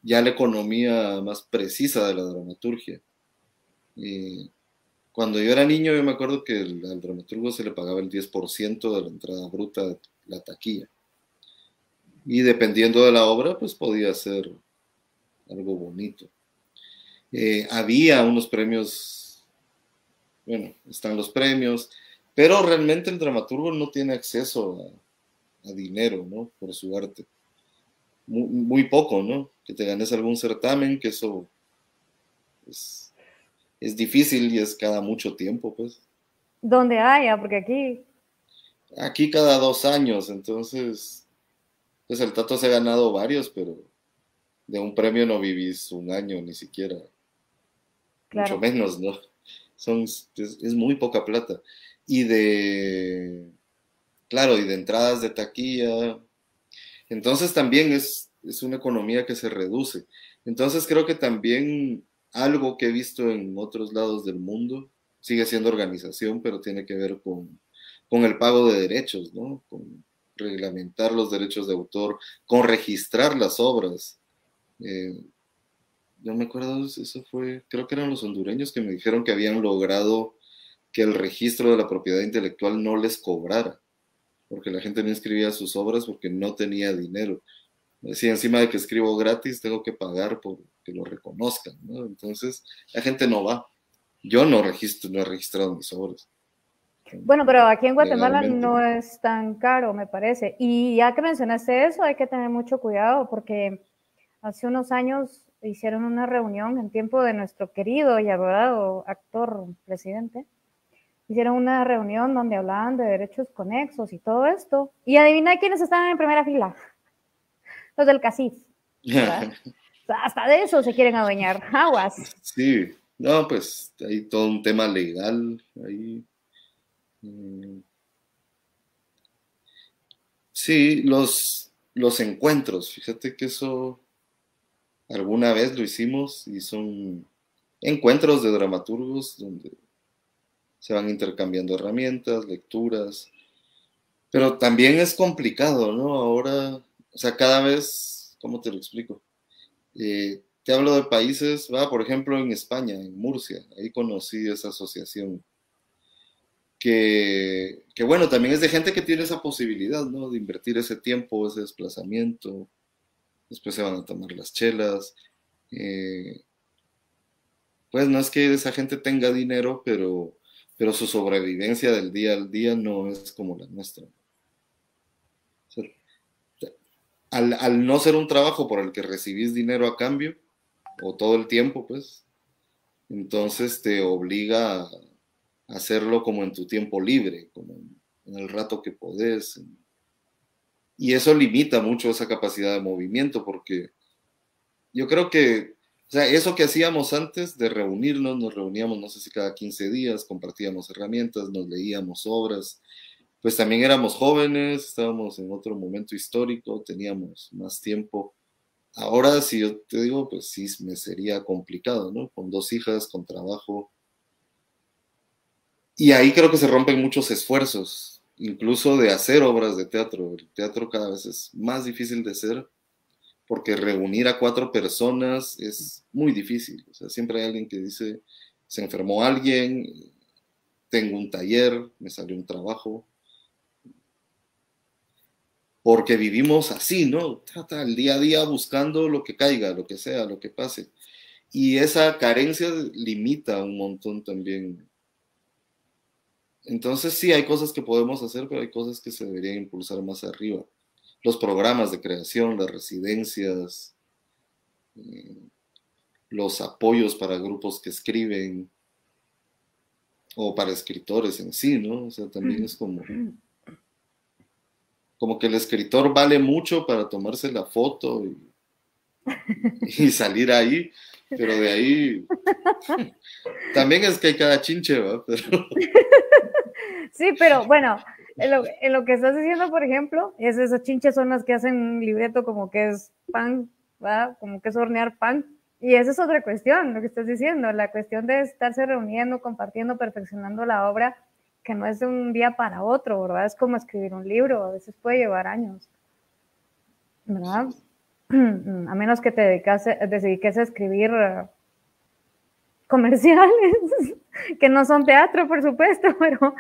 Ya la economía más precisa de la dramaturgia. Cuando yo era niño, yo me acuerdo que al dramaturgo se le pagaba el 10% de la entrada bruta de la taquilla. Y dependiendo de la obra, pues podía ser algo bonito. Había unos premios, bueno, están los premios, pero realmente el dramaturgo no tiene acceso a dinero, ¿no?, por su arte. Muy poco, ¿no? Que te ganes algún certamen, que eso es difícil y es cada mucho tiempo, pues. Donde haya, porque Aquí cada 2 años, entonces, pues el Tato se ha ganado varios, pero de un premio no vivís un año ni siquiera. Claro. Mucho menos, ¿no? Es muy poca plata. Y claro, y de entradas de taquilla. Entonces también es una economía que se reduce. Entonces creo que también algo que he visto en otros lados del mundo, sigue siendo organización, pero tiene que ver con el pago de derechos, ¿no? Con reglamentar los derechos de autor, con registrar las obras. Yo me acuerdo, eso fue, creo que eran los hondureños que me dijeron que habían logrado que el registro de la propiedad intelectual no les cobrara, porque la gente no inscribía sus obras porque no tenía dinero. Decía, encima de que escribo gratis, tengo que pagar por que lo reconozcan, ¿no? Entonces, la gente no va. Yo no he registrado mis obras. Bueno, pero aquí en Guatemala no es tan caro, me parece. Y ya que mencionaste eso, hay que tener mucho cuidado porque hace unos años hicieron una reunión en tiempo de nuestro querido y adorado actor presidente. Hicieron una reunión donde hablaban de derechos conexos y todo esto. Y adivina quiénes estaban en primera fila. Los del CACIF. O sea, hasta de eso se quieren adueñar. Aguas. Sí. No, pues hay todo un tema legal ahí. Mm, Sí, los encuentros, fíjate que eso alguna vez lo hicimos y son encuentros de dramaturgos donde se van intercambiando herramientas, lecturas, pero también es complicado, ¿no? Ahora, o sea, cada vez, ¿cómo te lo explico? Te hablo de países, va, por ejemplo, en España, en Murcia, ahí conocí esa asociación, que bueno, también es de gente que tiene esa posibilidad, ¿no? De invertir ese tiempo, ese desplazamiento, después se van a tomar las chelas. eh, pues no es que esa gente tenga dinero, pero su sobrevivencia del día al día no es como la nuestra. O sea, al no ser un trabajo por el que recibís dinero a cambio, o todo el tiempo, pues, entonces te obliga a hacerlo como en tu tiempo libre, como en el rato que podés. Y eso limita mucho esa capacidad de movimiento, porque yo creo que, o sea, eso que hacíamos antes de reunirnos, nos reuníamos, no sé si cada 15 días, compartíamos herramientas, nos leíamos obras, pues también éramos jóvenes, estábamos en otro momento histórico, teníamos más tiempo. Ahora, si yo te digo, pues sí, me sería complicado, ¿no? Con 2 hijas, con trabajo. Y ahí creo que se rompen muchos esfuerzos, incluso de hacer obras de teatro. El teatro cada vez es más difícil de hacer porque reunir a 4 personas es muy difícil. O sea, siempre hay alguien que dice, se enfermó alguien, tengo un taller, me salió un trabajo, porque vivimos así, ¿no? Trata el día a día buscando lo que caiga, lo que sea, lo que pase. Y esa carencia limita un montón también. Entonces sí, hay cosas que podemos hacer, pero hay cosas que se deberían impulsar más arriba. Los programas de creación, las residencias, eh, los apoyos para grupos que escriben o para escritores en sí, ¿no? O sea, también es como que el escritor vale mucho para tomarse la foto y salir ahí, pero de ahí también es que hay cada chinche, ¿va? Pero... Sí, pero bueno, en lo que estás diciendo, por ejemplo, es esas chinches son las que hacen un libreto como que es pan, ¿verdad? Como que es hornear pan. Y esa es otra cuestión, lo que estás diciendo, la cuestión de estarse reuniendo, compartiendo, perfeccionando la obra, que no es de un día para otro, ¿verdad? Es como escribir un libro, a veces puede llevar años, ¿verdad? A menos que te dediques a escribir comerciales, que no son teatro, por supuesto, pero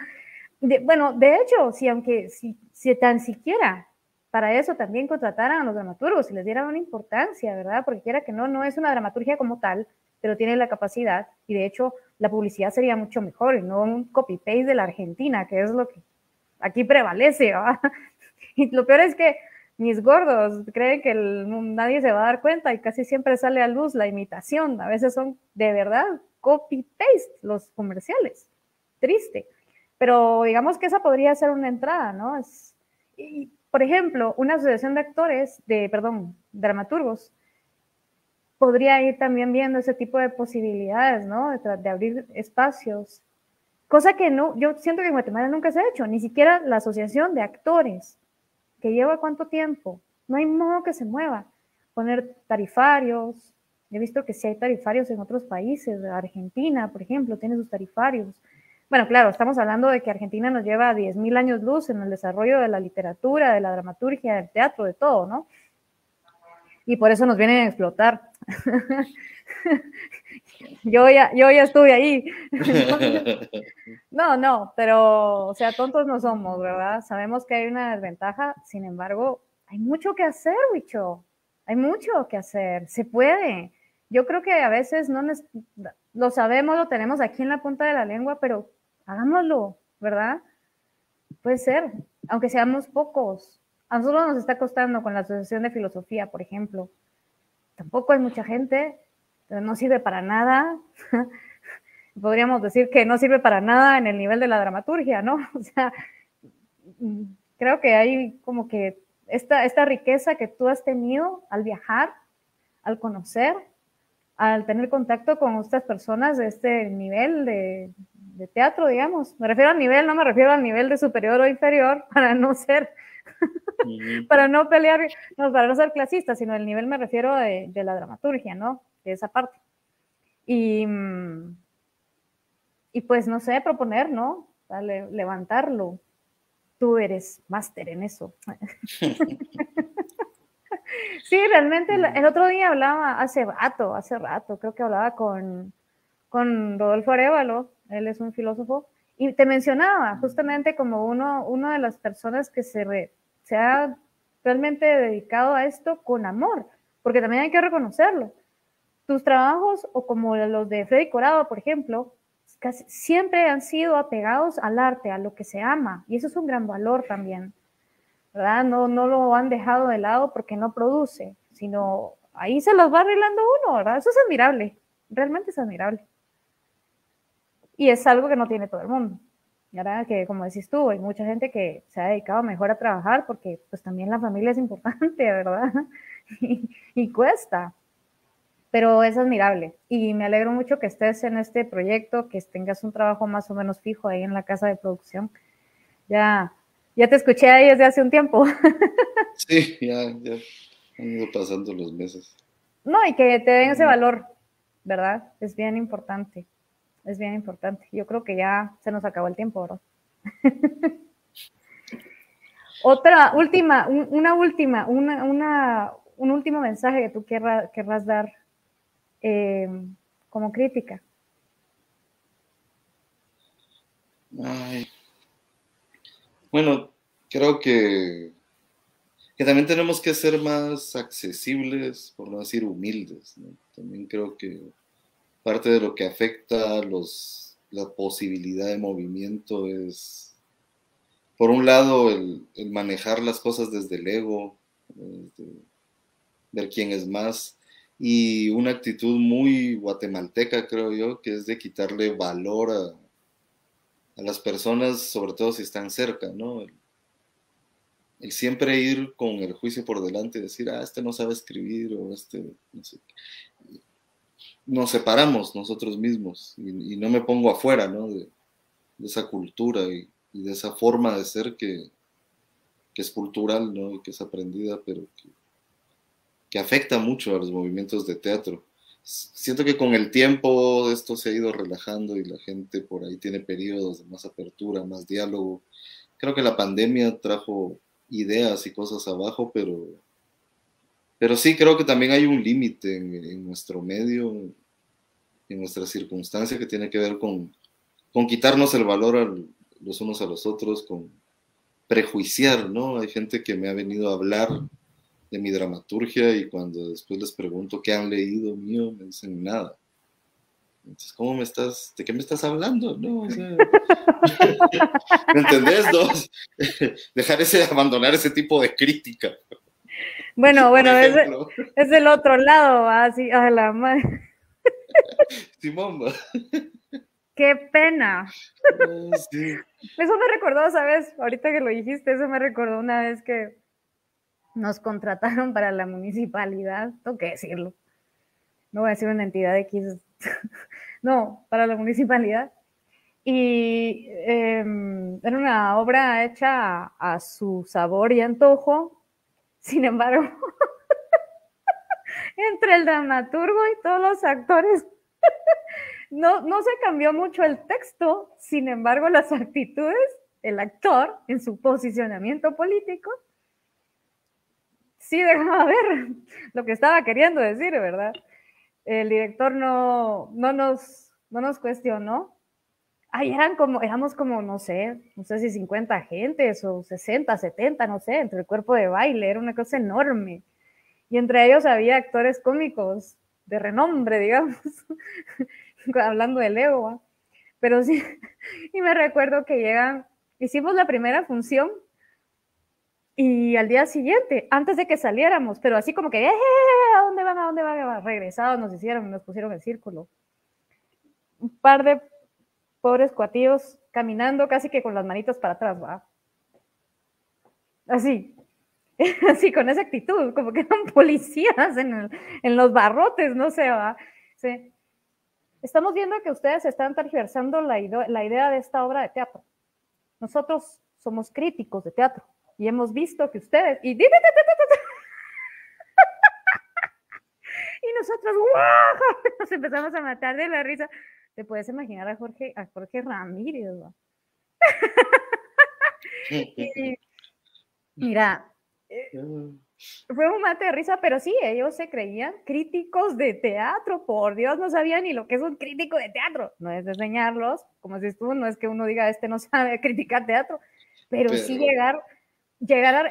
bueno, de hecho, si tan siquiera para eso también contrataran a los dramaturgos y les dieran una importancia, ¿verdad? Porque quiera que no, no es una dramaturgia como tal, pero tiene la capacidad y de hecho la publicidad sería mucho mejor y no un copy-paste de la Argentina, que es lo que aquí prevalece, ¿verdad? Y lo peor es que mis gordos creen que nadie se va a dar cuenta y casi siempre sale a luz la imitación. A veces son de verdad copy-paste los comerciales. Triste. Pero digamos que esa podría ser una entrada, ¿no? Y, por ejemplo, una asociación de actores, dramaturgos, podría ir también viendo ese tipo de posibilidades, ¿no? De abrir espacios. Cosa que no, yo siento que en Guatemala nunca se ha hecho, ni siquiera la asociación de actores, que lleva cuánto tiempo, no hay modo que se mueva. Poner tarifarios, he visto que sí hay tarifarios en otros países, Argentina, por ejemplo, tiene sus tarifarios. Bueno, claro, estamos hablando de que Argentina nos lleva 10.000 años luz en el desarrollo de la literatura, de la dramaturgia, del teatro, de todo, ¿no? Y por eso nos vienen a explotar. yo ya estuve ahí. No, pero, o sea, tontos no somos, ¿verdad? Sabemos que hay una desventaja, sin embargo, hay mucho que hacer, Wicho. Hay mucho que hacer, se puede. Yo creo que a veces no lo sabemos, lo tenemos aquí en la punta de la lengua, pero hagámoslo, ¿verdad? Puede ser, aunque seamos pocos. A nosotros nos está costando con la Asociación de Filosofía, por ejemplo. Tampoco hay mucha gente, no sirve para nada. Podríamos decir que no sirve para nada en el nivel de la dramaturgia, ¿no? O sea, creo que hay como que esta riqueza que tú has tenido al viajar, al conocer, al tener contacto con estas personas de este nivel de teatro, digamos. Me refiero al nivel, no me refiero al nivel de superior o inferior, para no ser, para no pelear, no, para no ser clasista, sino el nivel me refiero de la dramaturgia, ¿no? De esa parte. Y pues, no sé, proponer, ¿no? Levantarlo. Tú eres máster en eso. Sí, realmente el otro día hablaba, hace rato, creo que hablaba con Rodolfo Arévalo, él es un filósofo, y te mencionaba justamente como una de las personas que se ha realmente dedicado a esto con amor, porque también hay que reconocerlo. Tus trabajos, o como los de Freddy Corado, por ejemplo, casi siempre han sido apegados al arte, a lo que se ama, y eso es un gran valor también, ¿verdad? No lo han dejado de lado porque no produce, sino ahí se los va arreglando uno, ¿verdad? Eso es admirable, realmente es admirable. Y es algo que no tiene todo el mundo, ¿verdad? Que como decís tú, hay mucha gente que se ha dedicado mejor a trabajar porque pues también la familia es importante, ¿verdad? y cuesta, pero es admirable. Y me alegro mucho que estés en este proyecto, que tengas un trabajo más o menos fijo ahí en la casa de producción. Ya te escuché ahí desde hace un tiempo. Sí, ya han ido pasando los meses. No, y que te den ese valor, ¿verdad? Es bien importante. Es bien importante. Yo creo que ya se nos acabó el tiempo, ¿verdad? Un último mensaje que tú querrás dar como crítica. Ay. Bueno, creo que también tenemos que ser más accesibles, por no decir humildes, ¿no? También creo que parte de lo que afecta la posibilidad de movimiento es, por un lado, el manejar las cosas desde el ego, ver quién es más, y una actitud muy guatemalteca, creo yo, que es de quitarle valor a las personas, sobre todo si están cerca, ¿no? El siempre ir con el juicio por delante y decir, este no sabe escribir, o no sé. Nos separamos nosotros mismos, y no me pongo afuera, ¿no? De esa cultura y de esa forma de ser que es cultural, ¿no? Y que es aprendida, pero que afecta mucho a los movimientos de teatro. Siento que con el tiempo esto se ha ido relajando y la gente por ahí tiene periodos de más apertura, más diálogo. Creo que la pandemia trajo ideas y cosas abajo, pero sí creo que también hay un límite en nuestro medio, en nuestra circunstancia, que tiene que ver con quitarnos el valor los unos a los otros, con prejuiciar, ¿no? Hay gente que me ha venido a hablar de mi dramaturgia y cuando después les pregunto qué han leído mío, me dicen nada. Entonces, ¿de qué me estás hablando? ¿No? O sea, ¿me entendés? ¿No? Abandonar ese tipo de crítica. Bueno, es del otro lado, así, a la madre. Simón, ¡qué pena! Sí. Eso me recordó, ¿sabes? Ahorita que lo dijiste, eso me recordó una vez que nos contrataron para la municipalidad, tengo que decirlo. No voy a decir una entidad X. No, para la municipalidad. Y era una obra hecha a su sabor y antojo. Sin embargo, entre el dramaturgo y todos los actores, no se cambió mucho el texto. Sin embargo, las actitudes del actor en su posicionamiento político sí dejaba ver lo que estaba queriendo decir, ¿verdad? El director no nos cuestionó. Éramos como, no sé si 50 agentes o 60, 70, no sé, entre el cuerpo de baile, era una cosa enorme. Y entre ellos había actores cómicos de renombre, digamos, hablando de Leo, ¿eh? Pero sí, y me recuerdo que hicimos la primera función y al día siguiente, antes de que saliéramos, pero así como que, ¿a dónde van? ¿A dónde van? Regresados nos pusieron en círculo. Un par de pobres cuatillos caminando casi que con las manitas para atrás, ¿va? Así con esa actitud, como que eran policías en los barrotes, no sé, ¿va? Sí. Estamos viendo que ustedes están tergiversando la idea de esta obra de teatro. Nosotros somos críticos de teatro y hemos visto que ustedes... Y nosotros, ¡wow! Nos empezamos a matar de la risa. Te puedes imaginar a Jorge Ramírez, ¿no? Y, mira, fue un mate de risa, pero sí, ellos se creían críticos de teatro. Por Dios, no sabían ni lo que es un crítico de teatro. No es enseñarlos, como dices tú, no es que uno diga, este no sabe criticar teatro, pero sí llegar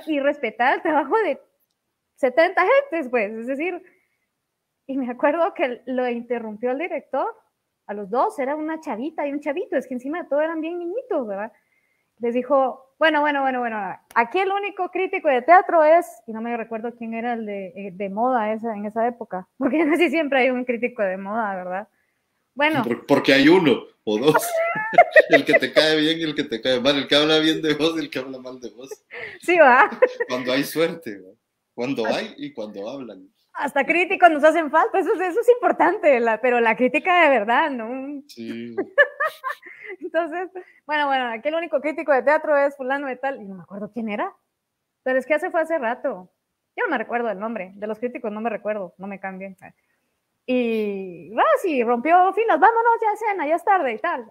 y respetar el trabajo de 70 gentes, pues, es decir, y me acuerdo que lo interrumpió el director, a los dos, era una chavita y un chavito, es que encima de todo eran bien niñitos, ¿verdad? Les dijo, bueno, aquí el único crítico de teatro es, y no me recuerdo quién era el de moda en esa época, porque casi siempre hay un crítico de moda, ¿verdad? Bueno. Porque hay uno o dos, el que te cae bien y el que te cae mal, el que habla bien de vos y el que habla mal de vos. Sí, va. Cuando hay suerte, ¿verdad? Cuando hay y cuando hablan. Hasta críticos nos hacen falta, eso es importante, pero la crítica de verdad, ¿no? Sí. Entonces, bueno, aquí el único crítico de teatro es fulano de tal, y no me acuerdo quién era, pero es que fue hace rato, yo no me recuerdo el nombre, de los críticos no me recuerdo, no me cambien. Y sí, rompió filas, vámonos, ya cena, ya es tarde y tal.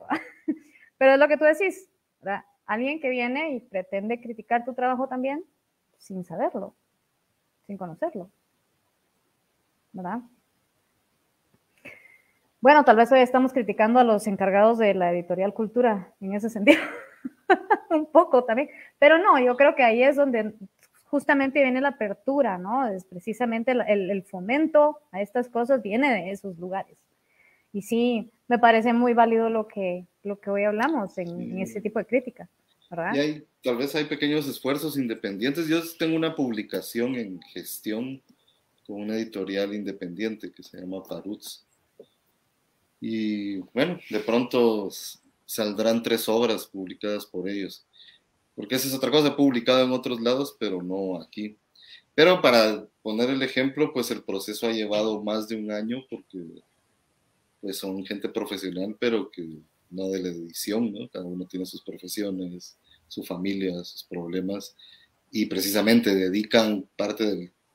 Pero es lo que tú decís, ¿verdad? Alguien que viene y pretende criticar tu trabajo también, sin saberlo, sin conocerlo, ¿verdad? Bueno, tal vez hoy estamos criticando a los encargados de la editorial Cultura en ese sentido, un poco también, pero no, yo creo que ahí es donde justamente viene la apertura, ¿no? Es precisamente el fomento a estas cosas viene de esos lugares. Y sí, me parece muy válido lo que hoy hablamos en ese tipo de crítica, ¿verdad? Y tal vez hay pequeños esfuerzos independientes. Yo tengo una publicación en gestión con una editorial independiente que se llama Parutz. Y bueno, de pronto saldrán 3 obras publicadas por ellos. Porque esa es otra cosa, publicada en otros lados, pero no aquí. Pero para poner el ejemplo, pues el proceso ha llevado más de un año porque pues son gente profesional, pero que no de la edición, ¿no? Cada uno tiene sus profesiones, su familia, sus problemas, y precisamente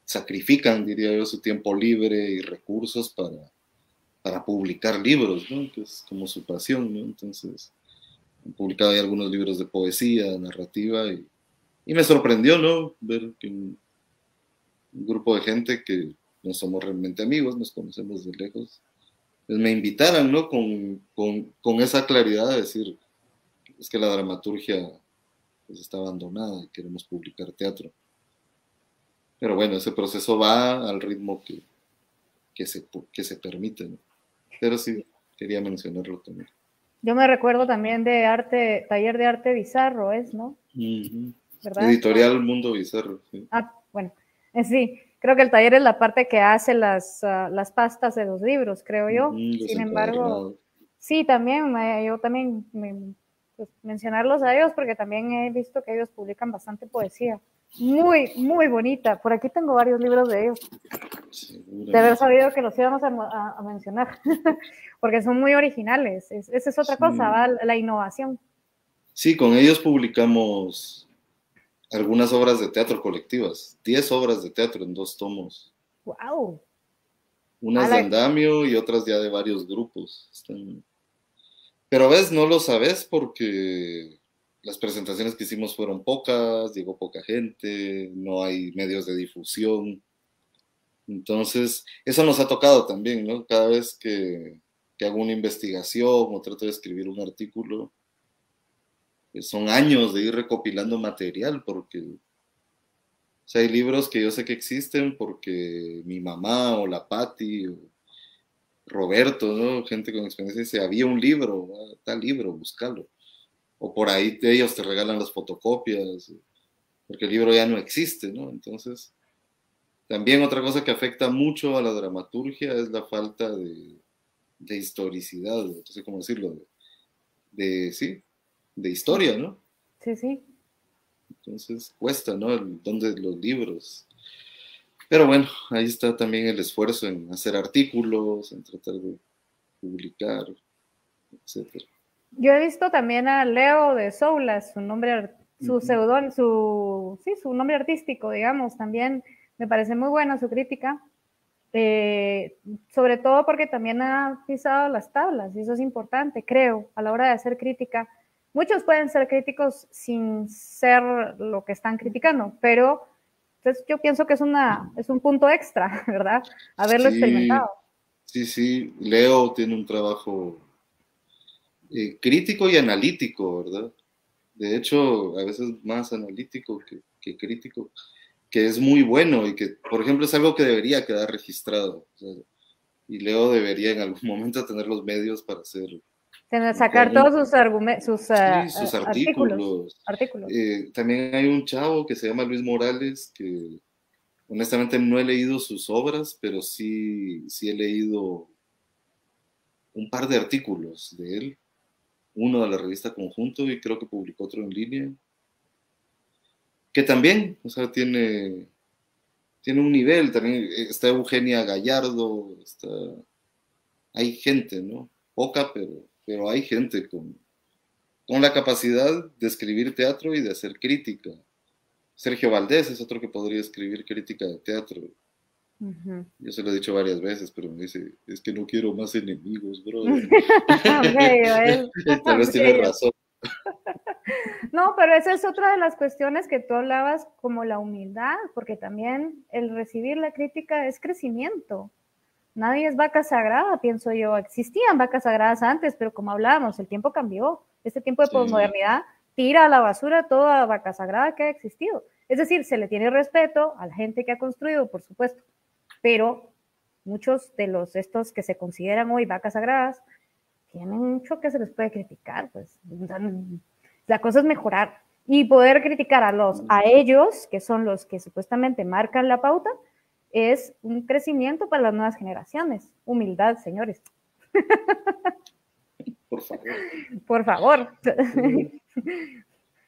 sacrifican, diría yo, su tiempo libre y recursos para publicar libros, ¿no? Que es como su pasión, ¿no? Entonces, han publicado ahí algunos libros de poesía, narrativa, y me sorprendió, ¿no? Ver que un grupo de gente que no somos realmente amigos, nos conocemos de lejos, pues me invitaran, ¿no? Con esa claridad de decir, es que la dramaturgia pues, está abandonada y queremos publicar teatro. Pero bueno, ese proceso va al ritmo que se permite, ¿no? Pero sí, quería mencionarlo también. Yo me recuerdo también de taller de arte bizarro, ¿no? Uh-huh. ¿Verdad? Editorial Mundo Bizarro, sí. Ah, bueno, sí, creo que el taller es la parte que hace las pastas de los libros, creo yo. Sin embargo, sí, también, yo también pues, mencionarlos a ellos porque también he visto que ellos publican bastante poesía. Muy, muy bonita. Por aquí tengo varios libros de ellos. De haber sabido que los íbamos a mencionar, porque son muy originales. Esa es otra cosa, ¿va? La innovación. Sí, con ellos publicamos algunas obras de teatro colectivas, 10 obras de teatro en 2 tomos. ¡Wow! Unas de andamio y otras ya de varios grupos. Pero ves, no lo sabes porque las presentaciones que hicimos fueron pocas, llegó poca gente, no hay medios de difusión. Entonces, eso nos ha tocado también, ¿no? Cada vez que hago una investigación o trato de escribir un artículo, pues son años de ir recopilando material porque, o sea, hay libros que yo sé que existen porque mi mamá o la Patti o Roberto, ¿no? Gente con experiencia dice, había un libro, tal libro, búscalo. O por ahí ellos te regalan las fotocopias, porque el libro ya no existe, ¿no? Entonces, también otra cosa que afecta mucho a la dramaturgia es la falta de historicidad, no sé cómo decirlo, de historia, ¿no? Sí, sí. Entonces cuesta, ¿no? ¿Dónde los libros? Pero bueno, ahí está también el esfuerzo en hacer artículos, en tratar de publicar, etcétera. Yo he visto también a Leo de Soulas, su nombre, su pseudónimo, su nombre artístico, digamos, también me parece muy buena su crítica, sobre todo porque también ha pisado las tablas, y eso es importante, creo, a la hora de hacer crítica. Muchos pueden ser críticos sin ser lo que están criticando, pero entonces yo pienso que es un punto extra, ¿verdad? Haberlo experimentado. Sí, Leo tiene un trabajo crítico y analítico, ¿verdad? De hecho, a veces más analítico que crítico, que es muy bueno y que, por ejemplo, es algo que debería quedar registrado. O sea, y Leo debería en algún momento tener los medios para hacer... Sacar todos sus argumentos, sus artículos. También hay un chavo que se llama Luis Morales, que honestamente no he leído sus obras, pero sí he leído un par de artículos de él. Uno de la revista Conjunto y creo que publicó otro en línea. Que también, o sea, tiene un nivel. También está Eugenia Gallardo, hay gente, ¿no? Poca, pero hay gente con la capacidad de escribir teatro y de hacer crítica. Sergio Valdés es otro que podría escribir crítica de teatro. Uh-huh. Yo se lo he dicho varias veces, pero me dice, es que no quiero más enemigos, brother. Tal vez tiene razón. No, pero esa es otra de las cuestiones que tú hablabas, como la humildad, porque también el recibir la crítica es crecimiento. Nadie es vaca sagrada, pienso yo. Existían vacas sagradas antes, pero como hablábamos, el tiempo cambió. Este tiempo de posmodernidad tira a la basura toda vaca sagrada que ha existido. Es decir, se le tiene respeto a la gente que ha construido, por supuesto, pero muchos de estos que se consideran hoy vacas sagradas tienen mucho que se les puede criticar, pues. La cosa es mejorar y poder criticar a ellos, que son los que supuestamente marcan la pauta, es un crecimiento para las nuevas generaciones. Humildad, señores. Por favor. Por favor.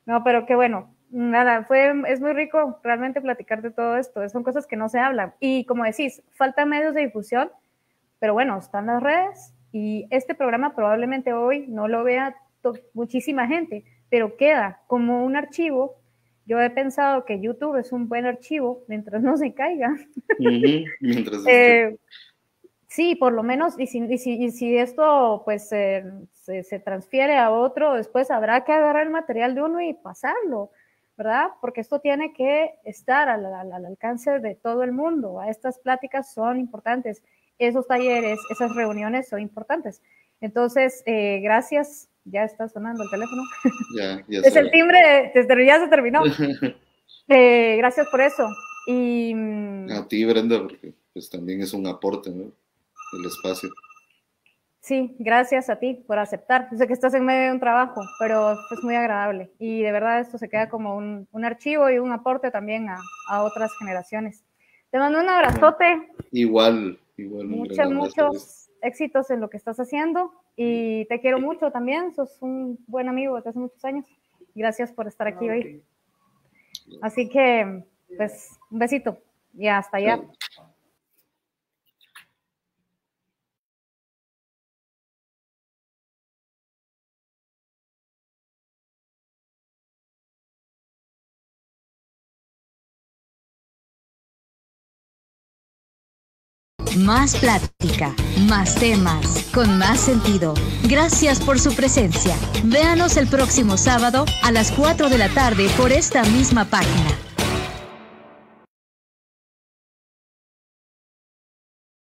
No, pero qué bueno. Nada, es muy rico realmente platicar de todo esto. Son cosas que no se hablan. Y como decís, faltan medios de difusión, pero bueno, están las redes y este programa probablemente hoy no lo vea muchísima gente, pero queda como un archivo. Yo he pensado que YouTube es un buen archivo mientras no se caiga. Mientras sí, por lo menos, y si esto pues se transfiere a otro, después habrá que agarrar el material de uno y pasarlo, ¿verdad? Porque esto tiene que estar al alcance de todo el mundo. Estas pláticas son importantes, esos talleres, esas reuniones son importantes. Entonces, gracias. Ya está sonando el teléfono. Ya es el timbre, ya se terminó. Gracias por eso. Y a ti, Brenda, porque pues también es un aporte, ¿no? El espacio. Sí, gracias a ti por aceptar. Yo sé que estás en medio de un trabajo, pero es muy agradable. Y de verdad esto se queda como un archivo y un aporte también a otras generaciones. Te mando un abrazote. Igual. Muchos éxitos en lo que estás haciendo y te quiero mucho también, sos un buen amigo desde hace muchos años. Gracias por estar aquí hoy. Así que, pues, un besito y hasta allá. Más plática, más temas, con más sentido. Gracias por su presencia. Véanos el próximo sábado a las 4 de la tarde por esta misma página.